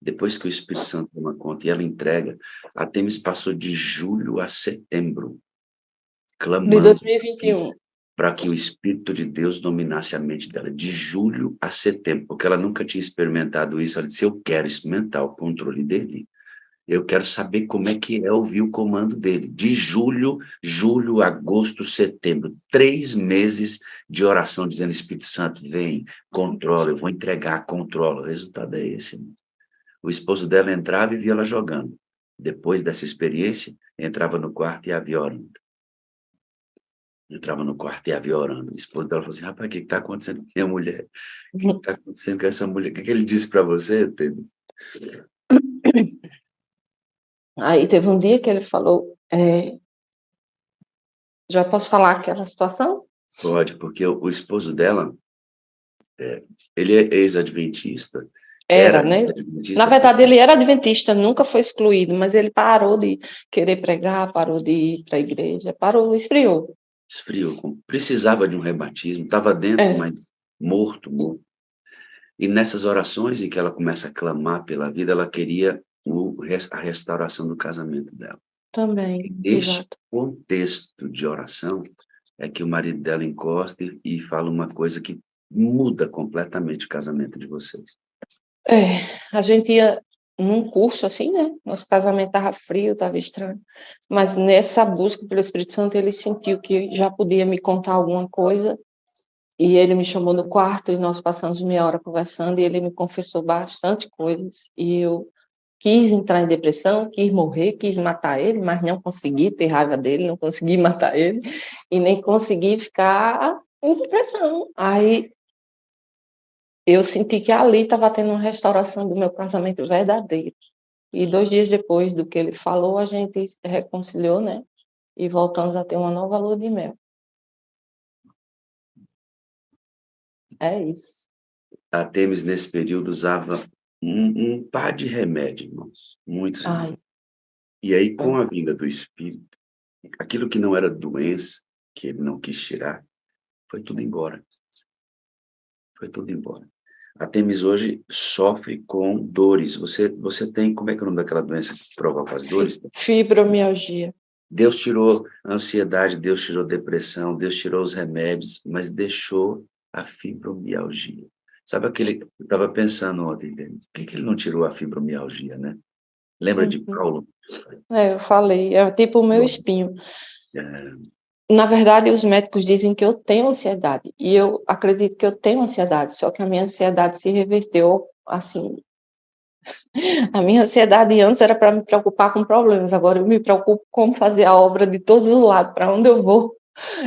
Depois que o Espírito Santo toma conta e ela entrega, a Temis passou de julho a setembro, clamando de 2021. para que o Espírito de Deus dominasse a mente dela, de julho a setembro, porque ela nunca tinha experimentado isso. Ela disse: eu quero experimentar o controle dele. Eu quero saber como é que é ouvir o comando dele. De julho, agosto, setembro, 3 meses de oração, dizendo: Espírito Santo, vem, controla, eu vou entregar, controla. O resultado é esse. O esposo dela entrava e via ela jogando. Depois dessa experiência, entrava no quarto e a via orando. Entrava no quarto e a via orando. O esposo dela falou assim: rapaz, o que está acontecendo com minha mulher? O que está acontecendo com essa mulher? O que ele disse para você, Temis? Aí teve um dia que ele falou: já posso falar aquela situação? Pode, porque o esposo dela, ele é ex-adventista, Era, Era né? Na adventista? verdade, ele era adventista, nunca foi excluído, mas ele parou de querer pregar, parou de ir para a igreja, parou, esfriou. Esfriou, precisava de um rebatismo, estava dentro, É, mas morto, morto. E nessas orações em que ela começa a clamar pela vida, ela queria a restauração do casamento dela. também, Este exato. contexto de oração é que o marido dela encosta e fala uma coisa que muda completamente o casamento de vocês. É, a gente ia num curso assim, né? Nosso casamento estava frio, estava estranho. Mas nessa busca pelo Espírito Santo, ele sentiu que já podia me contar alguma coisa. E ele me chamou no quarto e nós passamos meia hora conversando e ele me confessou bastante coisas. E eu quis entrar em depressão, quis morrer, quis matar ele, mas não consegui ter raiva dele, não consegui matar ele e nem consegui ficar em depressão. Aí eu senti que ali estava tendo uma restauração do meu casamento verdadeiro. E 2 dias depois do que ele falou, a gente se reconciliou, né? E voltamos a ter uma nova lua de mel. É isso. A Temis, nesse período, usava um par de remédios, irmãos, muitos Ai, remédios. E aí, com é. a vinda do Espírito, aquilo que não era doença, que ele não quis tirar, foi tudo embora. Foi tudo embora. A Temis hoje sofre com dores. Você tem, como é que é o nome daquela doença que provoca as dores? Fibromialgia. Deus tirou a ansiedade, Deus tirou a depressão, Deus tirou os remédios, mas deixou a fibromialgia. Sabe aquele, eu estava pensando ontem, Denis, por que ele não tirou a fibromialgia, né? Lembra de Uhum. Paulo? É, eu falei, é tipo o meu espinho. É, Na verdade, os médicos dizem que eu tenho ansiedade, e eu acredito que eu tenho ansiedade, só que a minha ansiedade se reverteu, assim, a minha ansiedade antes era para me preocupar com problemas, agora eu me preocupo com fazer a obra de todos os lados, para onde eu vou.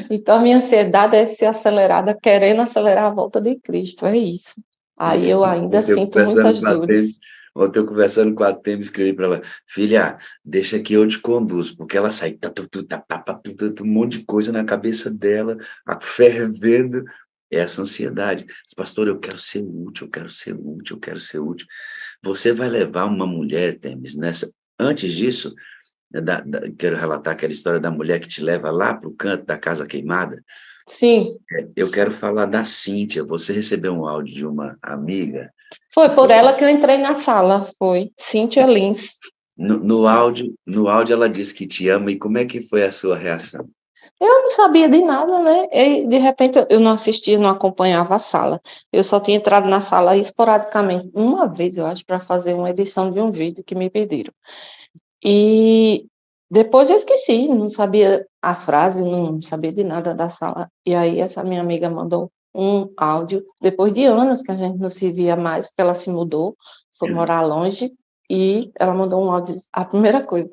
Então, a minha ansiedade é ser acelerada, querendo acelerar a volta de Cristo, é isso. Aí eu ainda Ontem eu sinto conversando muitas com a Temi, dores. ontem eu conversando com a Temi, escrevi para ela, filha, deixa que eu te conduzo, porque ela sai, um monte de coisa na cabeça dela, fervendo, essa ansiedade. Diz, pastor, eu quero ser útil, eu quero ser útil, eu quero ser útil. Você vai levar uma mulher, Temis, nessa. Antes disso, quero relatar aquela história da mulher que te leva lá para o canto da casa queimada. Sim, Eu quero falar da Cíntia. Você recebeu um áudio de uma amiga foi que por falou. ela que eu entrei na sala, foi Cíntia Lins. No áudio ela disse que te ama, e como é que foi a sua reação? Eu não sabia de nada, né? E, de repente, eu não assistia, não acompanhava a sala. Eu só tinha entrado na sala esporadicamente, uma vez, eu acho, para fazer uma edição de um vídeo que me pediram. E depois eu esqueci, não sabia as frases, não sabia de nada da sala. E aí essa minha amiga mandou um áudio, depois de anos que a gente não se via mais, que ela se mudou, foi morar longe, e ela mandou um áudio, a primeira coisa: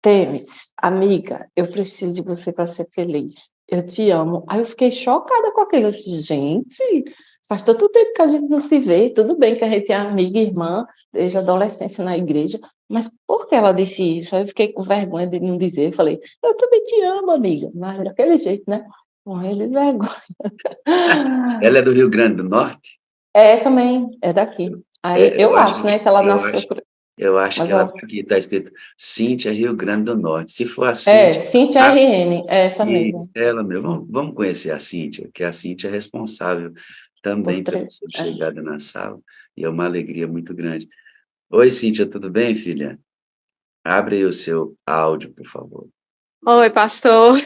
Temis, amiga, eu preciso de você para ser feliz. Eu te amo. Aí eu fiquei chocada com aquilo. Eu disse, gente, faz tanto tempo que a gente não se vê. Tudo bem que a gente é amiga e irmã desde a adolescência na igreja, mas por que ela disse isso? Aí eu fiquei com vergonha de não dizer. Eu falei, eu também te amo, amiga. Mas daquele jeito, né? Morrendo de vergonha. Ela é do Rio Grande do Norte? É, também, é daqui. Aí É, eu acho, né, que ela nasceu por... eu acho Mas que ela ela... tá aqui está escrito Cíntia, Rio Grande do Norte. Se for a É, Cíntia, Cíntia RN, é essa isso, mesmo. ela mesmo. Vamos conhecer a Cíntia, que a Cíntia é responsável Por também pela 3. sua chegada na sala, e é uma alegria muito grande. Oi, Cíntia, tudo bem, filha? Abre aí o seu áudio, por favor. Oi, pastor.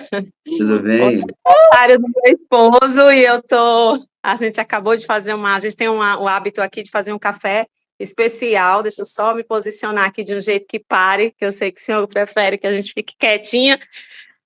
Tudo Hoje bem? é aniversário do meu esposo e eu tô. A gente acabou de fazer uma. A gente tem o hábito aqui de fazer um café especial. Deixa eu só me posicionar aqui de um jeito que pare, que eu sei que o senhor prefere que a gente fique quietinha.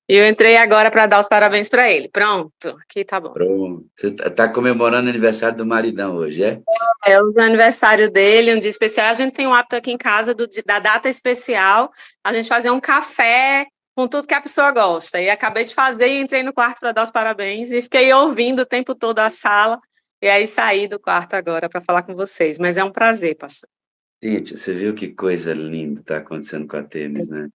E eu entrei agora para dar os parabéns para ele. Pronto, aqui tá bom. Pronto. Você está comemorando o aniversário do maridão hoje, é? É o aniversário dele, um dia especial. A gente tem um hábito aqui em casa da data especial, a gente fazer um café com tudo que a pessoa gosta. E acabei de fazer e entrei no quarto para dar os parabéns e fiquei ouvindo o tempo todo a sala. E aí saí do quarto agora para falar com vocês. Mas é um prazer, pastor. Cíntia, você viu que coisa linda está acontecendo com a Tênis, né?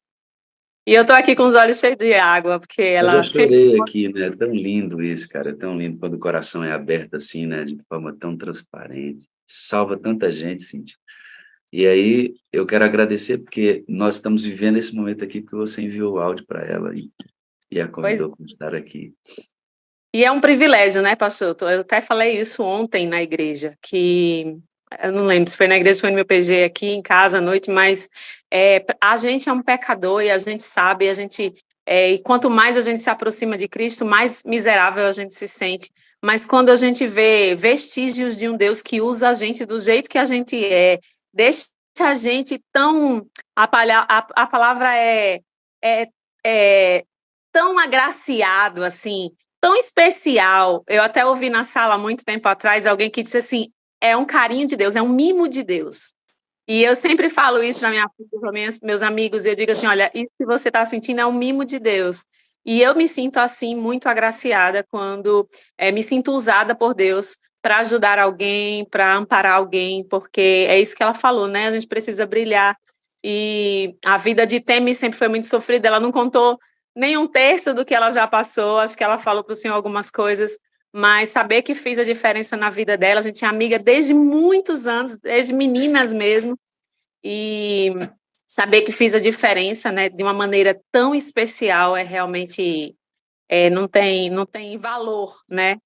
E eu estou aqui com os olhos cheios de água, porque Eu já ela sempre. chorei aqui, né? É tão lindo isso, cara. É tão lindo quando o coração é aberto assim, né? De forma tão transparente. salva tanta gente, Cíntia. E aí, eu quero agradecer, porque nós estamos vivendo esse momento aqui, porque você enviou o áudio para ela e a Pois, convidou para estar aqui. e é um privilégio, né, pastor? Eu até falei isso ontem na igreja, que eu não lembro se foi na igreja, foi no meu PG aqui em casa à noite, mas a gente é um pecador e a gente sabe, e quanto mais a gente se aproxima de Cristo, mais miserável a gente se sente. Mas quando a gente vê vestígios de um Deus que usa a gente do jeito que a gente deixa a gente tão. A palavra é tão agraciado, assim, tão especial. Eu até ouvi na sala, há muito tempo atrás, alguém que disse assim, é um carinho de Deus, é um mimo de Deus. E eu sempre falo isso para minha filha, para meus amigos, e eu digo assim, olha, isso que você está sentindo é um mimo de Deus. E eu me sinto, assim, muito agraciada quando me sinto usada por Deus para ajudar alguém, para amparar alguém, porque é isso que ela falou, né? A gente precisa brilhar. E a vida de Temi sempre foi muito sofrida, ela não contou nem um terço do que ela já passou, acho que ela falou para o senhor algumas coisas, mas saber que fiz a diferença na vida dela, a gente é amiga desde muitos anos, desde meninas mesmo, e saber que fiz a diferença, né, de uma maneira tão especial é realmente, não tem valor, né?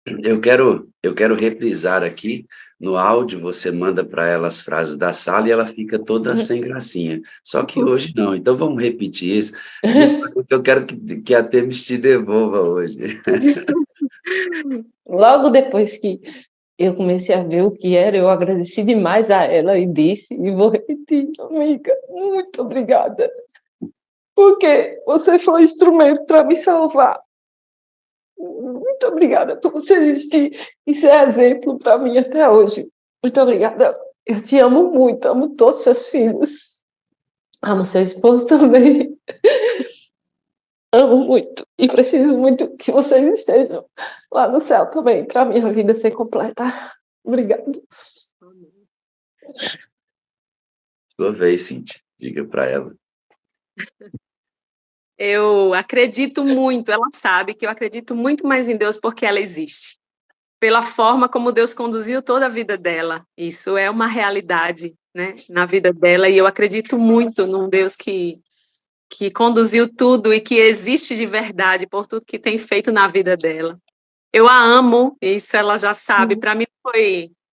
Eu quero reprisar aqui, no áudio você manda para ela as frases da sala e ela fica toda sem gracinha. Só que hoje não, então vamos repetir isso. Diz para ela que eu quero que a Temis te devolva hoje. Logo depois que eu comecei a ver o que era, eu agradeci demais a ela e disse, e vou repetir, amiga, muito obrigada, porque você foi instrumento para me salvar. Muito obrigada por você existir e ser exemplo para mim até hoje. Muito obrigada. Eu te amo muito, amo todos os seus filhos. Amo seu esposo também. Amo muito e preciso muito que vocês estejam lá no céu também, para minha vida ser completa. Obrigada. Sua vez, Cíntia. Diga para ela. Eu acredito muito, ela sabe que eu acredito muito mais em Deus porque ela existe. Pela forma como Deus conduziu toda a vida dela. Isso é uma realidade, né, na vida dela, e eu acredito muito num Deus que conduziu tudo e que existe de verdade por tudo que tem feito na vida dela. Eu a amo, isso ela já sabe. Para mim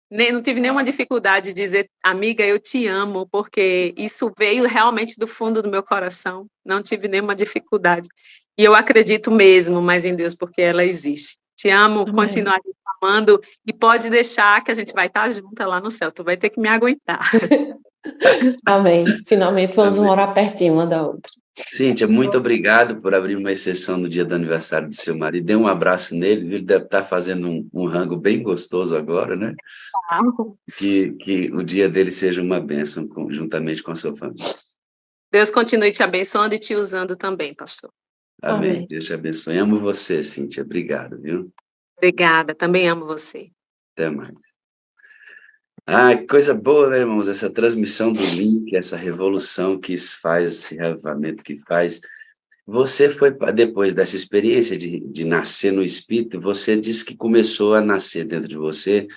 não tive nenhuma dificuldade de dizer, amiga, eu te amo, porque isso veio realmente do fundo do meu coração. Não tive nenhuma dificuldade. E eu acredito mesmo mais em Deus, porque ela existe. Te amo, Amém. continuar te amando, e pode deixar que a gente vai estar junta lá no céu. Tu vai ter que me aguentar. Amém. Finalmente vamos Amém. morar pertinho uma da outra. Cíntia, muito obrigado por abrir uma exceção no dia do aniversário do seu marido. Dê um abraço nele, ele deve estar fazendo um rango bem gostoso agora, né? Que o dia dele seja uma bênção, juntamente com a sua família. Deus continue te abençoando e te usando também, pastor. Amém. Amém. Deus te abençoe. Amo você, Cíntia. Obrigado, viu? Obrigada, também amo você. Até mais. Ah, que coisa boa, né, irmãos? Essa transmissão do link, essa revolução que isso faz, esse reavivamento que faz. Você foi, depois dessa experiência de nascer no Espírito, você disse que começou a nascer dentro de você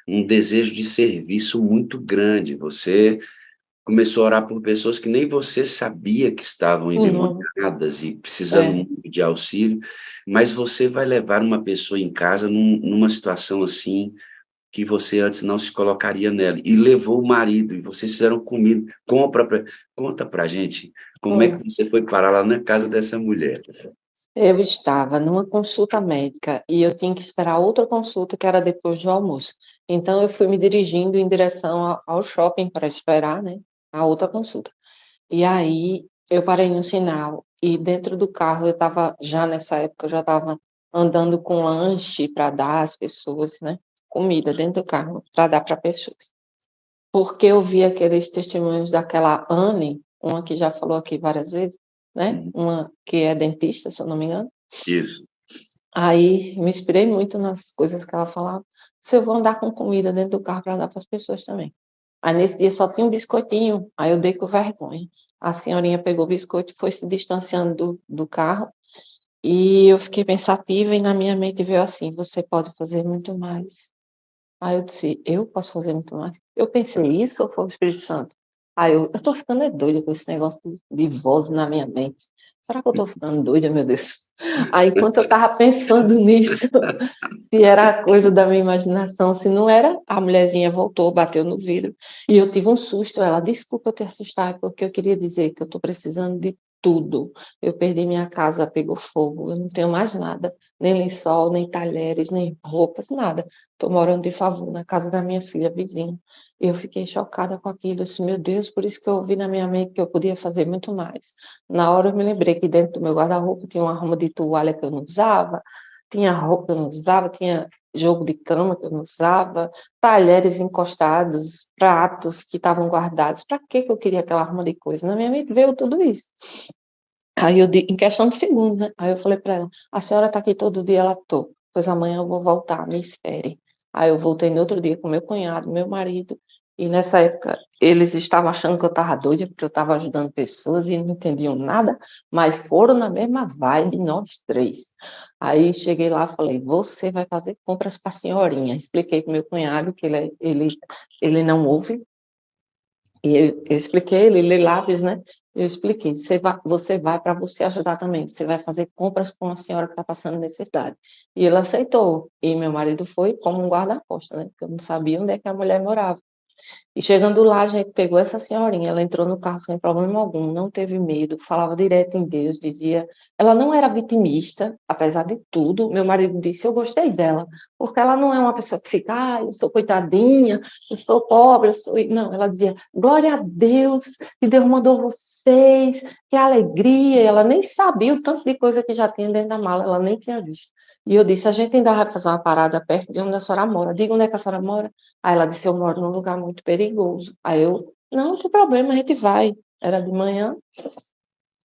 um desejo de serviço muito grande. Você começou a orar por pessoas que nem você sabia que estavam endemoniadas e precisando muito de auxílio, mas você vai levar uma pessoa em casa numa situação assim, que você antes não se colocaria nela, e levou o marido, e vocês fizeram comida. Conta pra gente, como é que você foi parar lá na casa dessa mulher? Eu estava numa consulta médica e eu tinha que esperar outra consulta que era depois do almoço. Então eu fui me dirigindo em direção ao shopping para esperar, né, a outra consulta. E aí eu parei no sinal e dentro do carro eu estava, já nessa época, eu já estava andando com lanche para dar às pessoas, né, comida dentro do carro para dar para pessoas. Porque eu vi aqueles testemunhos daquela Anne, uma que já falou aqui várias vezes, né? Uma que é dentista, se eu não me engano. Isso. Aí me inspirei muito nas coisas que ela falava. Se eu vou andar com comida dentro do carro para dar para as pessoas também. Aí nesse dia só tinha um biscoitinho, aí eu dei com vergonha. A senhorinha pegou o biscoito e foi se distanciando do carro. E eu fiquei pensativa e na minha mente veio assim: você pode fazer muito mais. Aí eu disse, eu posso fazer muito mais? Eu pensei isso ou foi o Espírito Santo? Aí eu tô ficando doida com esse negócio de voz na minha mente. Será que eu tô ficando doida, meu Deus? Aí, enquanto eu tava pensando nisso, se era coisa da minha imaginação, se não era, a mulherzinha voltou, bateu no vidro, e eu tive um susto. Ela, desculpa eu te assustar, porque eu queria dizer que eu estou precisando de tudo. Eu perdi minha casa, pegou fogo, eu não tenho mais nada, nem lençol, nem talheres, nem roupas, nada. Estou morando de favor na casa da minha filha vizinha. Eu fiquei chocada com aquilo, eu disse, meu Deus, por isso que eu ouvi na minha mente que eu podia fazer muito mais. Na hora eu me lembrei que dentro do meu guarda-roupa tinha uma arma de toalha que eu não usava, tinha roupa que eu não usava, tinha jogo de cama que eu não usava, talheres encostados, pratos que estavam guardados. Para que eu queria aquela arma de coisa? Na minha mente veio tudo isso. Aí em questão de segundos, né? Aí eu falei para ela, a senhora está aqui todo dia? Ela, tô. Pois amanhã eu vou voltar, me espere. Aí eu voltei no outro dia com meu cunhado, meu marido, e nessa época eles estavam achando que eu estava doida, porque eu estava ajudando pessoas e não entendiam nada, mas foram na mesma vibe, nós três. Aí cheguei lá e falei, você vai fazer compras para a senhorinha. Expliquei para meu cunhado que ele não ouve, e eu expliquei, ele lê lábios, né? Eu expliquei, você vai para você ajudar também, você vai fazer compras com uma senhora que está passando necessidade. E ele aceitou, e meu marido foi como um guarda-costas, né? Porque eu não sabia onde é que a mulher morava. E chegando lá, a gente pegou essa senhorinha, ela entrou no carro sem problema algum, não teve medo, falava direto em Deus, dizia... Ela não era vitimista, apesar de tudo. Meu marido disse, eu gostei dela, porque ela não é uma pessoa que fica, ah, eu sou coitadinha, eu sou pobre, eu sou... Não, ela dizia, glória a Deus, que Deus mandou vocês, que alegria. Ela nem sabia o tanto de coisa que já tinha dentro da mala, ela nem tinha visto. E eu disse, a gente ainda vai fazer uma parada perto de onde a senhora mora. Diga onde é que a senhora mora. Aí ela disse, eu moro num lugar muito perigoso. Aí eu, não tem problema, a gente vai. Era de manhã.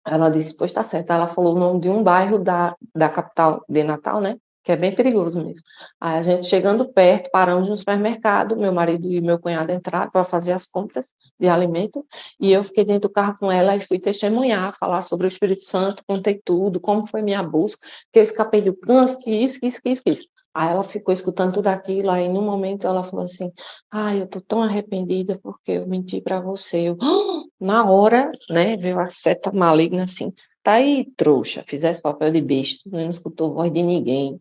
Ela disse, pois tá certo. Ela falou o nome de um bairro da capital de Natal, né? Que é bem perigoso mesmo. Aí a gente chegando perto, paramos no supermercado, meu marido e meu cunhado entraram para fazer as compras de alimento, e eu fiquei dentro do carro com ela e fui testemunhar, falar sobre o Espírito Santo, contei tudo, como foi minha busca, que eu escapei do câncer, que isso. Aí ela ficou escutando tudo aquilo, aí no momento ela falou assim, ai, eu tô tão arrependida porque eu menti para você. Eu, na hora, né, veio a seta maligna assim, tá aí, trouxa, fizesse papel de besta, não escutou voz de ninguém.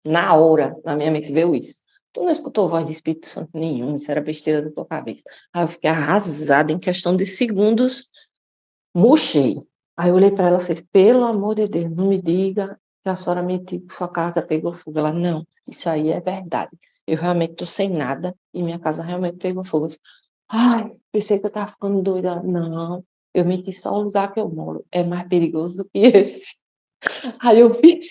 Na hora, na minha mente veio isso. Tu não escutou voz de Espírito Santo nenhum, isso era besteira da tua cabeça. Aí eu fiquei arrasada, em questão de segundos, murchei. Aí eu olhei para ela e falei, pelo amor de Deus, não me diga que a senhora mentiu, que sua casa pegou fogo. Ela, não, isso aí é verdade. Eu realmente estou sem nada e minha casa realmente pegou fogo. Eu disse, ai, pensei que eu estava ficando doida. Ela, não, eu menti só o lugar que eu moro. É mais perigoso do que esse. Aí eu pedi,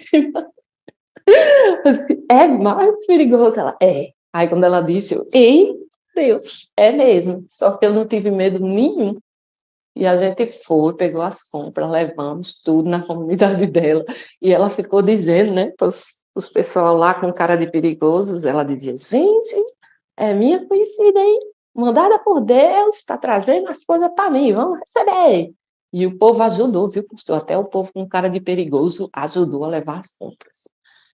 assim, é mais perigoso. Ela, é. Aí quando ela disse, eu, ei, Deus, é mesmo. Só que eu não tive medo nenhum. E a gente foi, pegou as compras, levamos tudo na comunidade dela. E ela ficou dizendo, né, para os pessoal lá com cara de perigosos, ela dizia, gente, é minha conhecida, hein? Mandada por Deus, está trazendo as coisas para mim, vamos receber. E o povo ajudou, viu, pastor? Até o povo com cara de perigoso ajudou a levar as compras.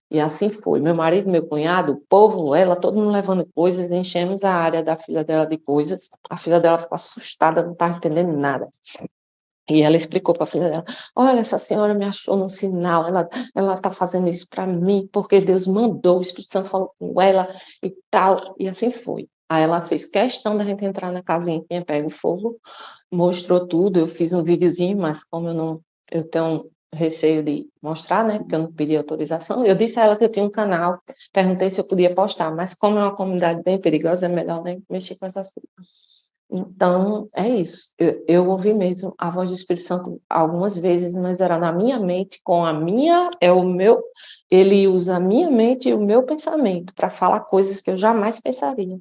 E assim foi. Meu marido, meu cunhado, o povo, ela, todo mundo levando coisas, enchemos a área da filha dela de coisas. A filha dela ficou assustada, não estava entendendo nada. E ela explicou para a filha dela: olha, essa senhora me achou num sinal, ela está fazendo isso para mim, porque Deus mandou, o Espírito Santo falou com ela e tal. E assim foi. Aí ela fez questão da gente entrar na casinha que tinha pego fogo, mostrou tudo. Eu fiz um videozinho, mas como eu tenho receio de mostrar, né, porque eu não pedi autorização, eu disse a ela que eu tinha um canal, perguntei se eu podia postar, mas como é uma comunidade bem perigosa, é melhor nem mexer com essas coisas. Então, é isso. Eu ouvi mesmo a voz do Espírito Santo algumas vezes, mas era na minha mente, ele usa a minha mente e o meu pensamento para falar coisas que eu jamais pensaria.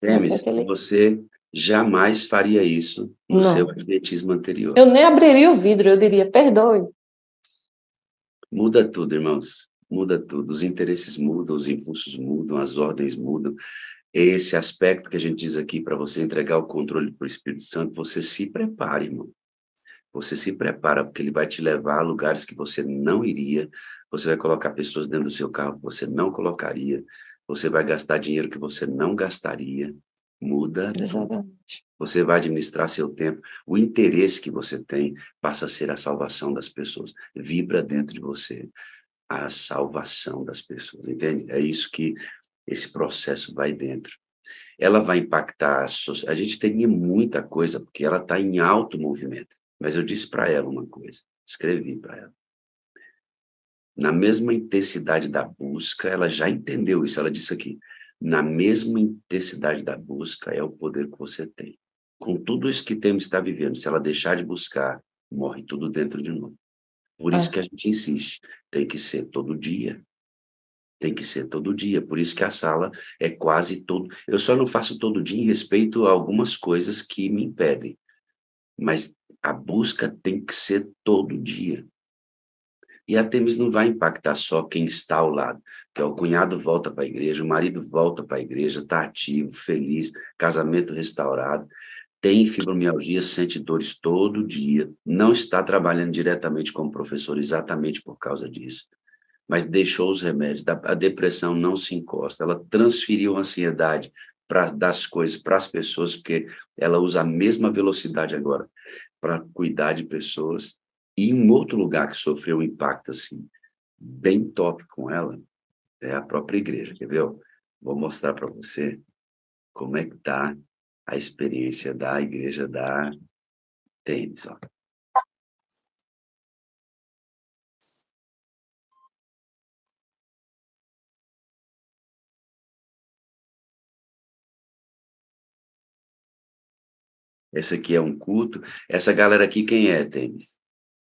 Temes, você jamais faria isso no seu adventismo anterior. Eu nem abriria o vidro, eu diria, perdoe. Muda tudo, irmãos. Muda tudo. Os interesses mudam, os impulsos mudam, as ordens mudam. Esse aspecto que a gente diz aqui para você entregar o controle para o Espírito Santo, você se prepare, irmão. Você se prepara, porque ele vai te levar a lugares que você não iria. Você vai colocar pessoas dentro do seu carro que você não colocaria. Você vai gastar dinheiro que você não gastaria. Muda. Exatamente. Você vai administrar seu tempo. O interesse que você tem passa a ser a salvação das pessoas. Vibra dentro de você a salvação das pessoas, entende? É isso que esse processo vai dentro. Ela vai impactar a gente teria muita coisa, porque ela está em alto movimento. Mas eu disse para ela uma coisa, escrevi para ela. Na mesma intensidade da busca, ela já entendeu isso, ela disse aqui, na mesma intensidade da busca é o poder que você tem. Com tudo isso que temos está vivendo, se ela deixar de buscar, morre tudo dentro de novo. Por isso que a gente insiste, tem que ser todo dia. Tem que ser todo dia, por isso que a sala é quase todo... Eu só não faço todo dia em respeito a algumas coisas que me impedem, mas a busca tem que ser todo dia. E a Temis não vai impactar só quem está ao lado, que é o cunhado volta para a igreja, o marido volta para a igreja, está ativo, feliz, casamento restaurado, tem fibromialgia, sente dores todo dia, não está trabalhando diretamente como professor exatamente por causa disso, mas deixou os remédios, a depressão não se encosta, ela transferiu a ansiedade das coisas para as pessoas, porque ela usa a mesma velocidade agora para cuidar de pessoas. E um outro lugar que sofreu um impacto assim, bem top com ela, é a própria igreja, quer ver? Vou mostrar para você como é que está a experiência da igreja da Temis, ó. Esse aqui é um culto. Essa galera aqui, quem é, Temis?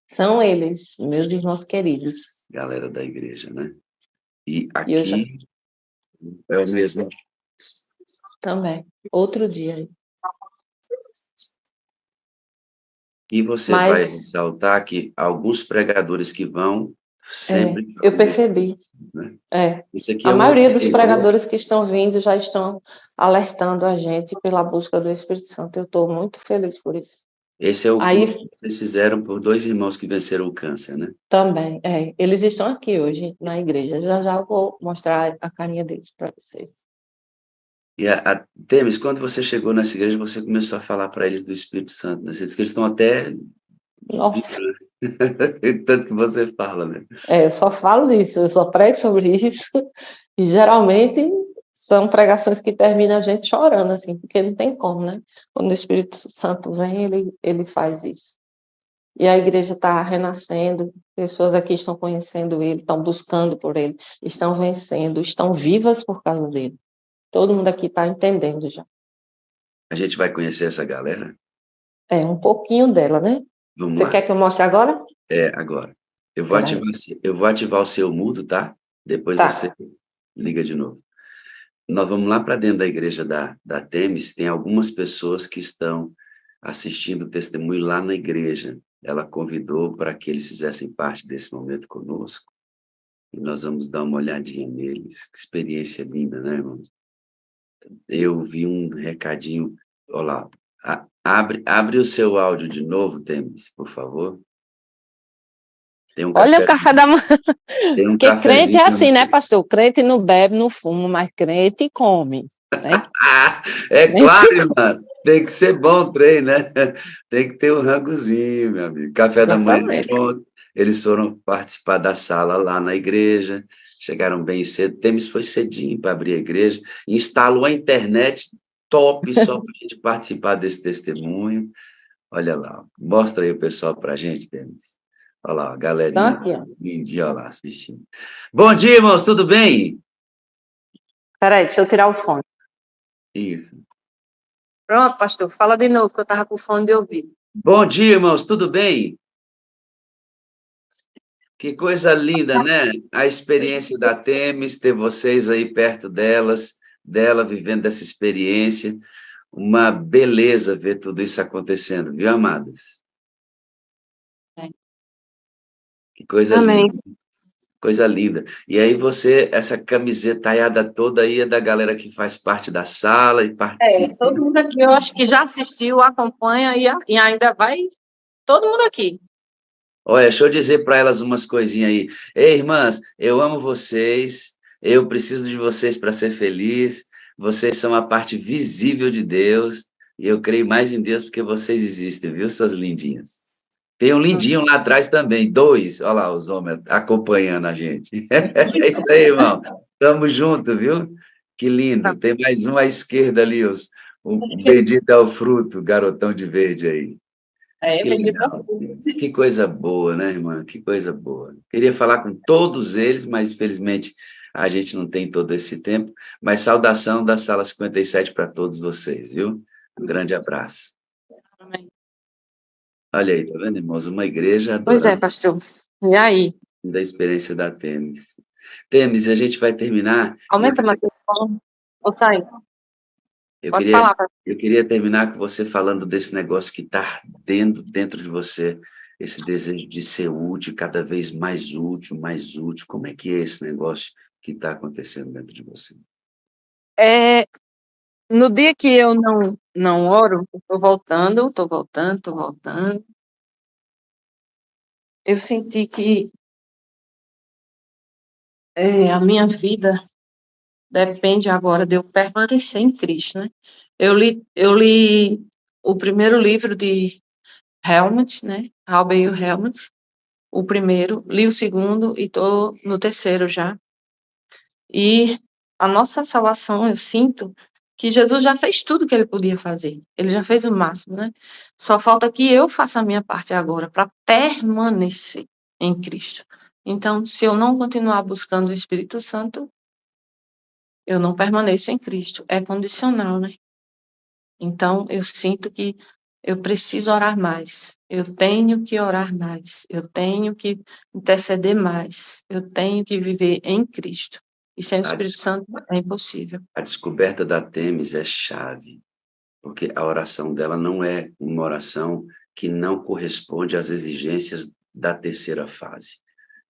São eles, meus irmãos queridos. Galera da igreja, né? E aqui é o mesmo. Também. Outro dia. E você vai ressaltar que alguns pregadores que vão sempre... eu percebi. Né? Isso aqui a maioria dos pregadores que estão vindo já estão alertando a gente pela busca do Espírito Santo. Eu estou muito feliz por isso. Esse é o curso que vocês fizeram por 2 irmãos que venceram o câncer, né? Também, eles estão aqui hoje na igreja. Já eu vou mostrar a carinha deles para vocês. E Temis, quando você chegou nessa igreja, você começou a falar para eles do Espírito Santo, né? Você disse que eles estão até... Nossa! Tanto que você fala, né? Eu só falo isso, eu só prego sobre isso. E geralmente são pregações que terminam a gente chorando, assim, porque não tem como, né? Quando o Espírito Santo vem, ele faz isso. E a igreja está renascendo, pessoas aqui estão conhecendo ele, estão buscando por ele, estão vencendo, estão vivas por causa dele. Todo mundo aqui está entendendo já. A gente vai conhecer essa galera? Um pouquinho dela, né? Vamos Você lá. quer que eu mostre agora? Agora. Eu vou ativar o seu mudo, tá? Depois você liga de novo. Nós vamos lá para dentro da igreja da Temis, tem algumas pessoas que estão assistindo o testemunho lá na igreja. Ela convidou para que eles fizessem parte desse momento conosco. E nós vamos dar uma olhadinha neles. Que experiência linda, né, irmãos? Eu vi um recadinho. Olha lá. Abre o seu áudio de novo, Temis, por favor. Tem um Olha o café da manhã. Porque crente é assim, né, pastor? Crente não bebe, não fuma, mas crente come. Né? Claro, irmã. Tem que ser bom o trem, né? Tem que ter um rangozinho, meu amigo. Café da manhã. Eles foram participar da sala lá na igreja, chegaram bem cedo. Temis foi cedinho para abrir a igreja, instalou a internet top só para a gente participar desse testemunho. Olha lá, mostra aí o pessoal para a gente, Temis. Olha lá, a galerinha. Tá aqui, ó. Olha lá, assistindo. Bom dia, irmãos, tudo bem? Peraí, deixa eu tirar o fone. Isso. Pronto, pastor, fala de novo, que eu estava com o fone de ouvido. Bom dia, irmãos, tudo bem? Que coisa linda, né? A experiência da Temis, ter vocês aí perto dela vivendo essa experiência. Uma beleza ver tudo isso acontecendo, viu, amadas? Que coisa linda. Coisa linda. E aí essa camiseta taiada toda aí é da galera que faz parte da sala e participa. Todo mundo aqui, eu acho que já assistiu, acompanha e ainda vai... Todo mundo aqui. Olha, deixa eu dizer para elas umas coisinhas aí. Ei, irmãs, eu amo vocês. Eu preciso de vocês para ser feliz. Vocês são a parte visível de Deus. E eu creio mais em Deus porque vocês existem, viu, suas lindinhas? Tem um lindinho lá atrás também, 2. Olha lá os homens acompanhando a gente. É isso aí, irmão. Tamo junto, viu? Que lindo. Tem mais um à esquerda ali, o bendito é o fruto, garotão de verde aí. Que legal. Que coisa boa, né, irmã? Que coisa boa. Queria falar com todos eles, mas infelizmente a gente não tem todo esse tempo. Mas saudação da Sala 57 para todos vocês, viu? Um grande abraço. Amém. Olha aí, tá vendo, irmãos? Uma igreja Pois é, adorando pastor. E aí? da experiência da Temis. Temis, a gente vai terminar. Aumenta mais o som. Ô, Thay, Eu pode queria, falar, pastor. eu queria terminar com você falando desse negócio que está dentro de você, esse desejo de ser útil, cada vez mais útil, mais útil. Como é que é esse negócio que está acontecendo dentro de você? No dia que eu não oro, eu tô voltando. Eu senti que a minha vida depende agora de eu permanecer em Cristo, né? Eu li o primeiro livro de Helmut, né? Albert Helmut, o primeiro, li o segundo e estou no terceiro já. E a nossa salvação, eu sinto que Jesus já fez tudo que ele podia fazer. Ele já fez o máximo, né? Só falta que eu faça a minha parte agora para permanecer em Cristo. Então, se eu não continuar buscando o Espírito Santo, eu não permaneço em Cristo. É condicional, né? Então, eu sinto que eu preciso orar mais. Eu tenho que orar mais. Eu tenho que interceder mais. Eu tenho que viver em Cristo. E sem o A, des- Espírito Santo é impossível. a descoberta da Temis é chave, porque a oração dela não é uma oração que não corresponde às exigências da terceira fase.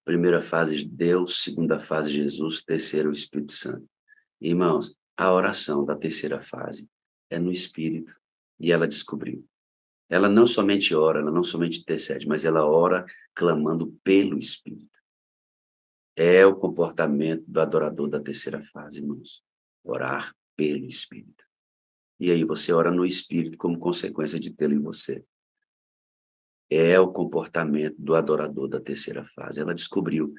Primeira fase, Deus. Segunda fase, Jesus. Terceira, o Espírito Santo. Irmãos, a oração da terceira fase é no Espírito, e ela descobriu. Ela não somente ora, ela não somente intercede, mas ela ora clamando pelo Espírito. É o comportamento do adorador da terceira fase, irmãos. Orar pelo Espírito. E aí você ora no Espírito como consequência de tê-lo em você. É o comportamento do adorador da terceira fase. Ela descobriu.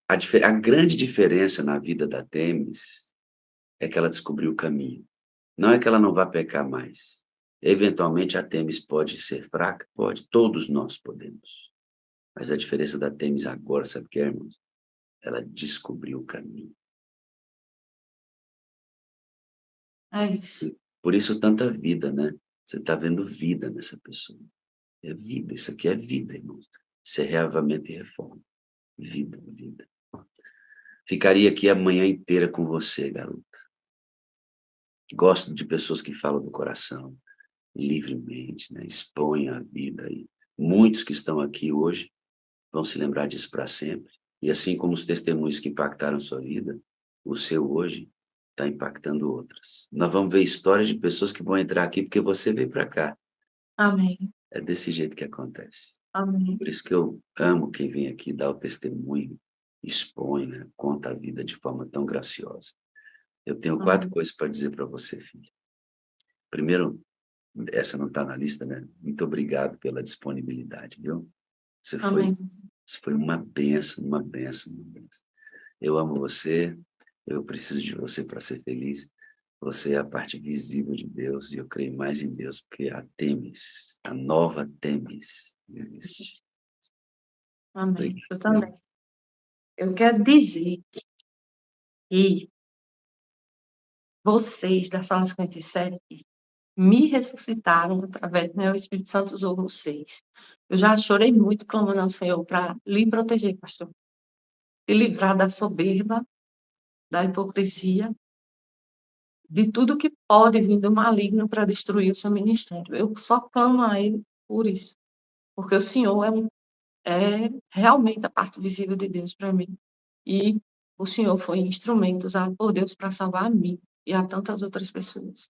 A grande diferença na vida da Temis é que ela descobriu o caminho. Não é que ela não vá pecar mais. Eventualmente a Temis pode ser fraca? Pode. Todos nós podemos. Mas a diferença da Temis agora, sabe o que é, irmãos? Ela descobriu o caminho. É isso. Por isso tanta vida, né? Você está vendo vida nessa pessoa. É vida, isso aqui é vida, irmãos. Isso é reavamento e reforma. Vida, vida. Ficaria aqui a manhã inteira com você, garota. Gosto de pessoas que falam do coração, livremente, né? Expõem a vida aí. Muitos que estão aqui hoje vão se lembrar disso para sempre. E assim como os testemunhos que impactaram sua vida, o seu hoje está impactando outras. Nós vamos ver histórias de pessoas que vão entrar aqui porque você veio para cá. Amém. É desse jeito que acontece. Amém. Por isso que eu amo quem vem aqui dar o testemunho, expõe, né? Conta a vida de forma tão graciosa. Eu tenho 4 coisas para dizer para você, filho. Primeiro, essa não está na lista, né? Muito obrigado pela disponibilidade, viu? Você foi uma bênção, uma bênção, uma bênção. Eu amo você, eu preciso de você para ser feliz. Você é a parte visível de Deus e eu creio mais em Deus, porque a Temis, a nova Temis, existe. Amém. Eu também. Eu quero dizer que vocês da Sala 57 me ressuscitaram através do meu Espírito Santo usou vocês. Eu já chorei muito clamando ao Senhor para lhe proteger, pastor. Se livrar da soberba, da hipocrisia, de tudo que pode vir do maligno para destruir o seu ministério. Eu só clamo a Ele por isso. Porque o Senhor é realmente a parte visível de Deus para mim. E o Senhor foi instrumento usado por Deus para salvar a mim e a tantas outras pessoas.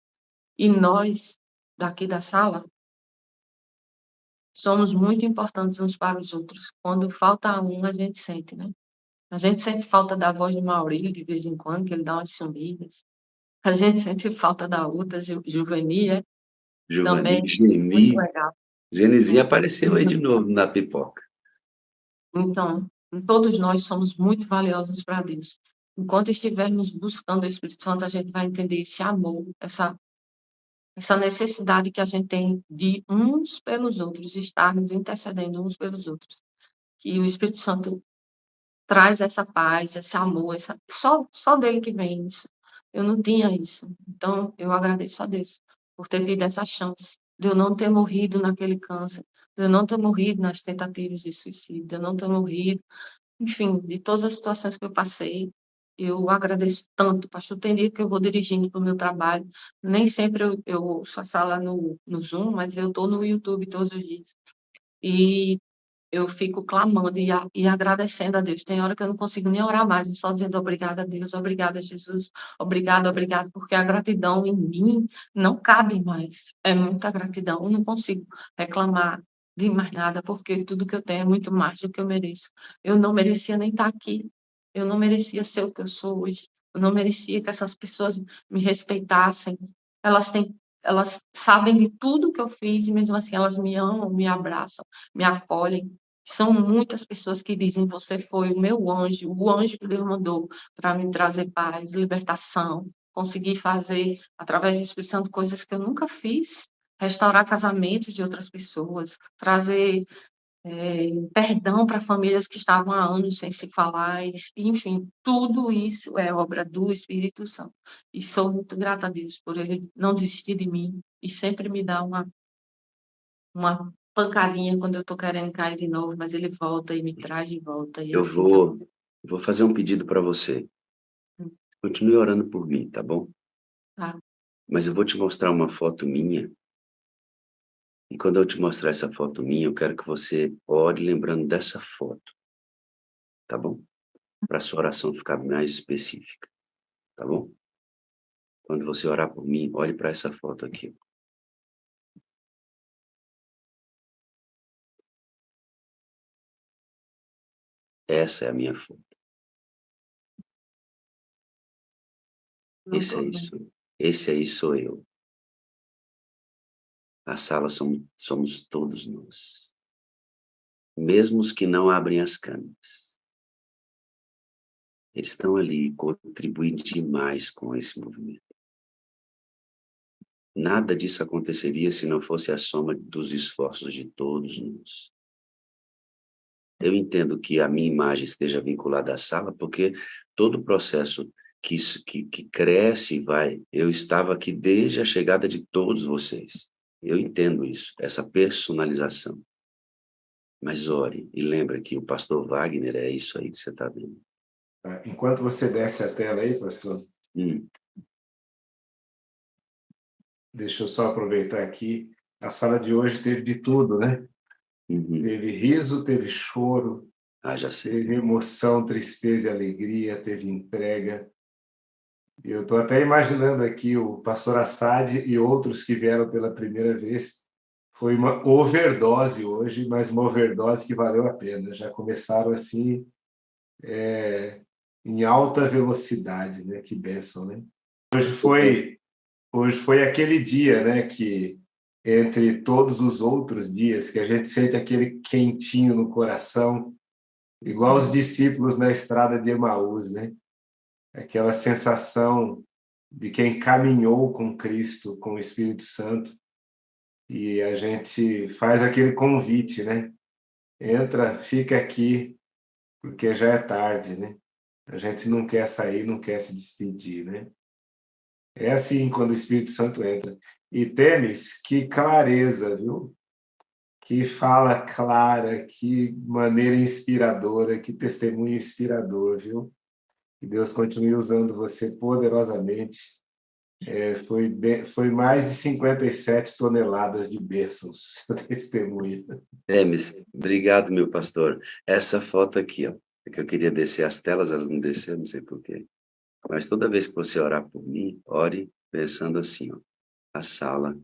E nós, daqui da sala, somos muito importantes uns para os outros. Quando falta um, a gente sente, né? A gente sente falta da voz de Maurílio de vez em quando, que ele dá umas sumidas. A gente sente falta da outra, Juvenia, Giovanni, também, muito Geni, legal. Genizinho apareceu aí de novo na pipoca. Então, todos nós somos muito valiosos para Deus. Enquanto estivermos buscando o Espírito Santo, a gente vai entender esse amor, essa necessidade que a gente tem de uns pelos outros, estarmos intercedendo uns pelos outros. Que o Espírito Santo traz essa paz, esse amor, só dele que vem isso. Eu não tinha isso. Então, eu agradeço a Deus por ter tido essa chance de eu não ter morrido naquele câncer, de eu não ter morrido nas tentativas de suicídio, de eu não ter morrido, enfim, de todas as situações que eu passei. Eu agradeço tanto, pastor. Tem dia que eu vou dirigindo para o meu trabalho. Nem sempre eu ouço a sala no Zoom, mas eu estou no YouTube todos os dias. E eu fico clamando e agradecendo a Deus. Tem hora que eu não consigo nem orar mais, só dizendo obrigada a Deus, obrigada a Jesus, obrigado, obrigado, porque a gratidão em mim não cabe mais. É muita gratidão. Eu não consigo reclamar de mais nada, porque tudo que eu tenho é muito mais do que eu mereço. Eu não merecia nem estar aqui. Eu não merecia ser o que eu sou hoje. Eu não merecia que essas pessoas me respeitassem. Elas sabem de tudo que eu fiz e mesmo assim elas me amam, me abraçam, me acolhem. São muitas pessoas que dizem: você foi o meu anjo, o anjo que Deus mandou para me trazer paz, libertação, conseguir fazer, através do Espírito Santo, coisas que eu nunca fiz, restaurar casamentos de outras pessoas, trazer perdão para famílias que estavam há anos sem se falar, enfim, tudo isso é obra do Espírito Santo. E sou muito grata a Deus por ele não desistir de mim e sempre me dar uma pancadinha quando eu estou querendo cair de novo, mas ele volta e me traz de volta, e é Eu assim que eu... vou fazer um pedido para você. Continue orando por mim, tá bom? Tá, Mas eu vou te mostrar uma foto minha. E quando eu te mostrar essa foto minha, eu quero que você ore lembrando dessa foto, tá bom? Para sua oração ficar mais específica, tá bom? Quando você orar por mim, olhe para essa foto aqui. Essa é a minha foto. não estou vendo. Esse aí sou eu. A sala somos todos nós. Mesmo os que não abrem as câmeras. Eles estão ali contribuindo demais com esse movimento. Nada disso aconteceria se não fosse a soma dos esforços de todos nós. Eu entendo que a minha imagem esteja vinculada à sala, porque todo o processo que cresce e vai, eu estava aqui desde a chegada de todos vocês. Eu entendo isso, essa personalização. Mas ore e lembre que o pastor Wagner é isso aí que você está vendo. Enquanto você desce a tela aí, pastor, deixa eu só aproveitar aqui. A sala de hoje teve de tudo, né? Teve riso, teve choro, já sei. teve emoção, tristeza e alegria, teve entrega. E eu estou até imaginando aqui o pastor Assad e outros que vieram pela primeira vez. Foi uma overdose hoje, mas uma overdose que valeu a pena. Já começaram assim, em alta velocidade, né? Que bênção, né? Hoje foi aquele dia, né, que entre todos os outros dias, que a gente sente aquele quentinho no coração, igual os discípulos na estrada de Emaús, né? Aquela sensação de quem caminhou com Cristo, com o Espírito Santo, e a gente faz aquele convite, né? Entra, fica aqui, porque já é tarde, né? A gente não quer sair, não quer se despedir, né? É assim quando o Espírito Santo entra. E Temes, que clareza, viu? Que fala clara, que maneira inspiradora, que testemunho inspirador, viu? Que Deus continue usando você poderosamente. Foi mais de 57 toneladas de bênçãos, seu testemunho. Mas obrigado, meu pastor. Essa foto aqui, ó, é que eu queria descer as telas, elas não desceram, não sei por quê. Mas toda vez que você orar por mim, ore pensando assim, ó, a sala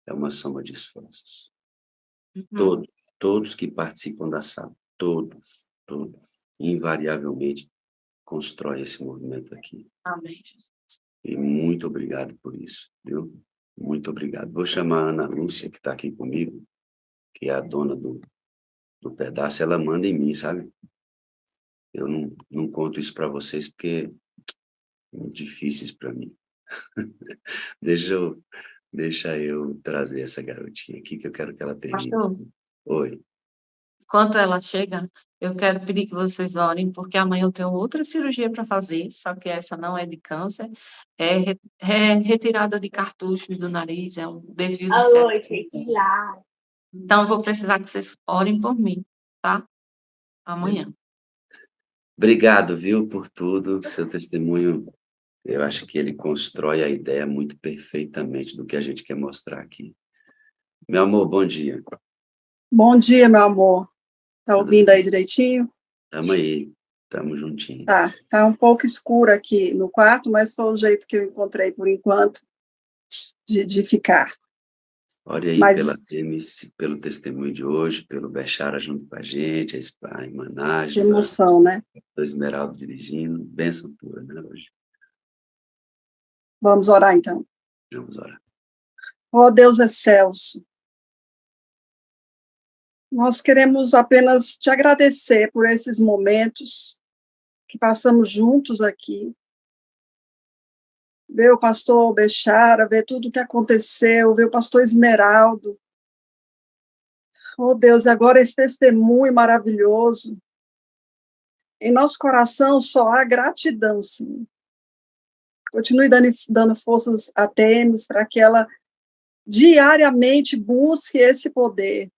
é uma soma de esforços. Todos que participam da sala, todos. invariavelmente constrói esse movimento aqui. Amém. E muito obrigado por isso, viu? Muito obrigado. Vou chamar a Ana Lúcia, que está aqui comigo, que é a dona do pedaço, ela manda em mim, sabe? Eu não conto isso para vocês porque é muito difíceis para mim. Deixa eu trazer essa garotinha aqui, que eu quero que ela termine. Pastor, Oi. enquanto ela chega, eu quero pedir que vocês orem, porque amanhã eu tenho outra cirurgia para fazer, só que essa não é de câncer, é retirada de cartuchos do nariz, é um desvio de septo. Então, eu vou precisar que vocês orem por mim, tá? Amanhã. Obrigado, viu, por tudo. Seu testemunho, eu acho que ele constrói a ideia muito perfeitamente do que a gente quer mostrar aqui. Meu amor, bom dia. Bom dia, meu amor. Tá ouvindo aí direitinho? Tamo aí, tamo juntinho. Tá um pouco escuro aqui no quarto, mas foi o jeito que eu encontrei por enquanto de ficar. Olha aí pela Temis, pelo testemunho de hoje, pelo Bechara junto com a gente, a irmã Nájila, Que emoção, né? o Esmeraldo dirigindo, bênção pura, né, hoje. Vamos orar, então. Vamos orar. Ó Deus excelso, nós queremos apenas te agradecer por esses momentos que passamos juntos aqui. Ver o pastor Bechara, ver tudo o que aconteceu, ver o pastor Esmeraldo. Oh Deus, agora esse testemunho maravilhoso. Em nosso coração só há gratidão, Senhor. Continue dando forças a Temis para que ela diariamente busque esse poder,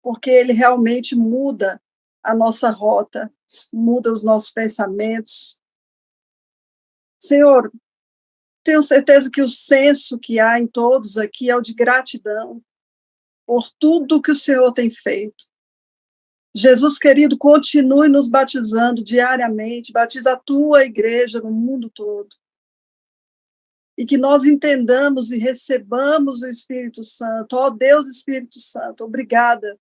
porque ele realmente muda a nossa rota, muda os nossos pensamentos. Senhor, tenho certeza que o senso que há em todos aqui é o de gratidão por tudo que o Senhor tem feito. Jesus querido, continue nos batizando diariamente, batiza a tua igreja no mundo todo. E que nós entendamos e recebamos o Espírito Santo. Ó Deus Espírito Santo, obrigada,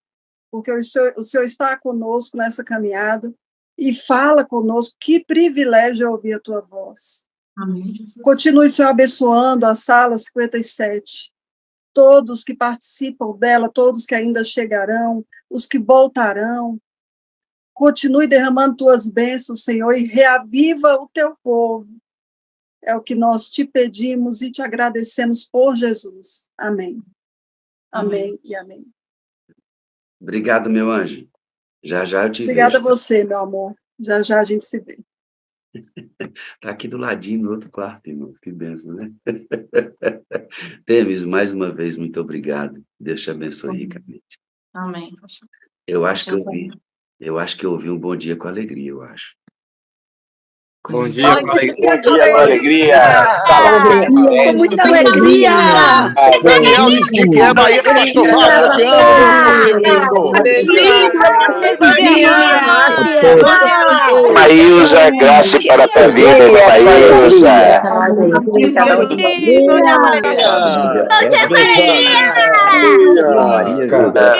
porque o Senhor está conosco nessa caminhada e fala conosco. Que privilégio é ouvir a tua voz. Amém. Continue, Senhor, abençoando a sala 57, todos que participam dela, todos que ainda chegarão, os que voltarão. Continue derramando tuas bênçãos, Senhor, e reaviva o teu povo. É o que nós te pedimos e te agradecemos por Jesus. Amém. Amém e amém. Obrigado, meu anjo. Já já eu te Obrigada vejo. a você, meu amor. Já já a gente se vê. Tá aqui do ladinho, no outro quarto, irmãos. Que bênção, né? Temis, mais uma vez, muito obrigado. Deus te abençoe ricamente. Amém. Eu acho que eu ouvi um bom dia com alegria, eu acho. Bom dia com alegria. Bom dia com alegria. Sala Com muita alegria! Daniel diz que te ama aí, pastor Fábio. Eu te amo, Maísa, graça para a tua vida, Maísa.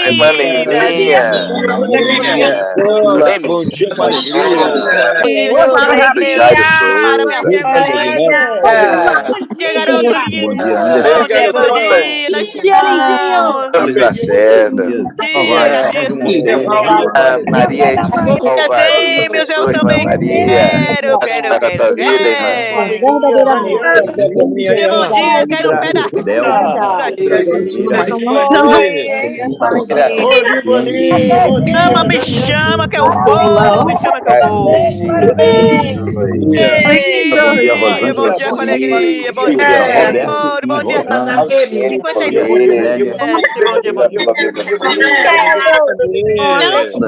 Irmã Leilinha. Bom dia com alegria. Jairo Souza. Luiz Lacerda. Maria Edilva. Professor, irmã Maria. Graça para a tua vida, irmã. Chama, me chama que eu vou, me chama que eu vou. Bom dia com alegria, bom dia, amor, bom dia, Santa. 52. Bom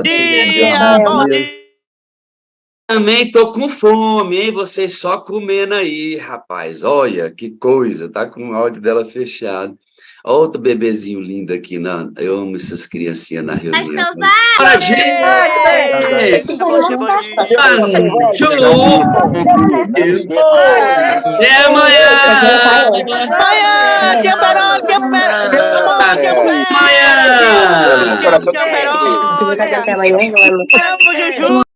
dia. Bom dia. Também tô com fome, hein? Vocês só comendo aí, rapaz. Olha, que coisa, tá com o áudio dela fechado. Outro bebezinho lindo aqui, eu amo essas criancinhas na reunião. Bora, gente! Até amanhã! Amanhã, tia Peroni, tia Peroni. Amanhã! Tia Peroni. Tia Peroni. Tia Peroni.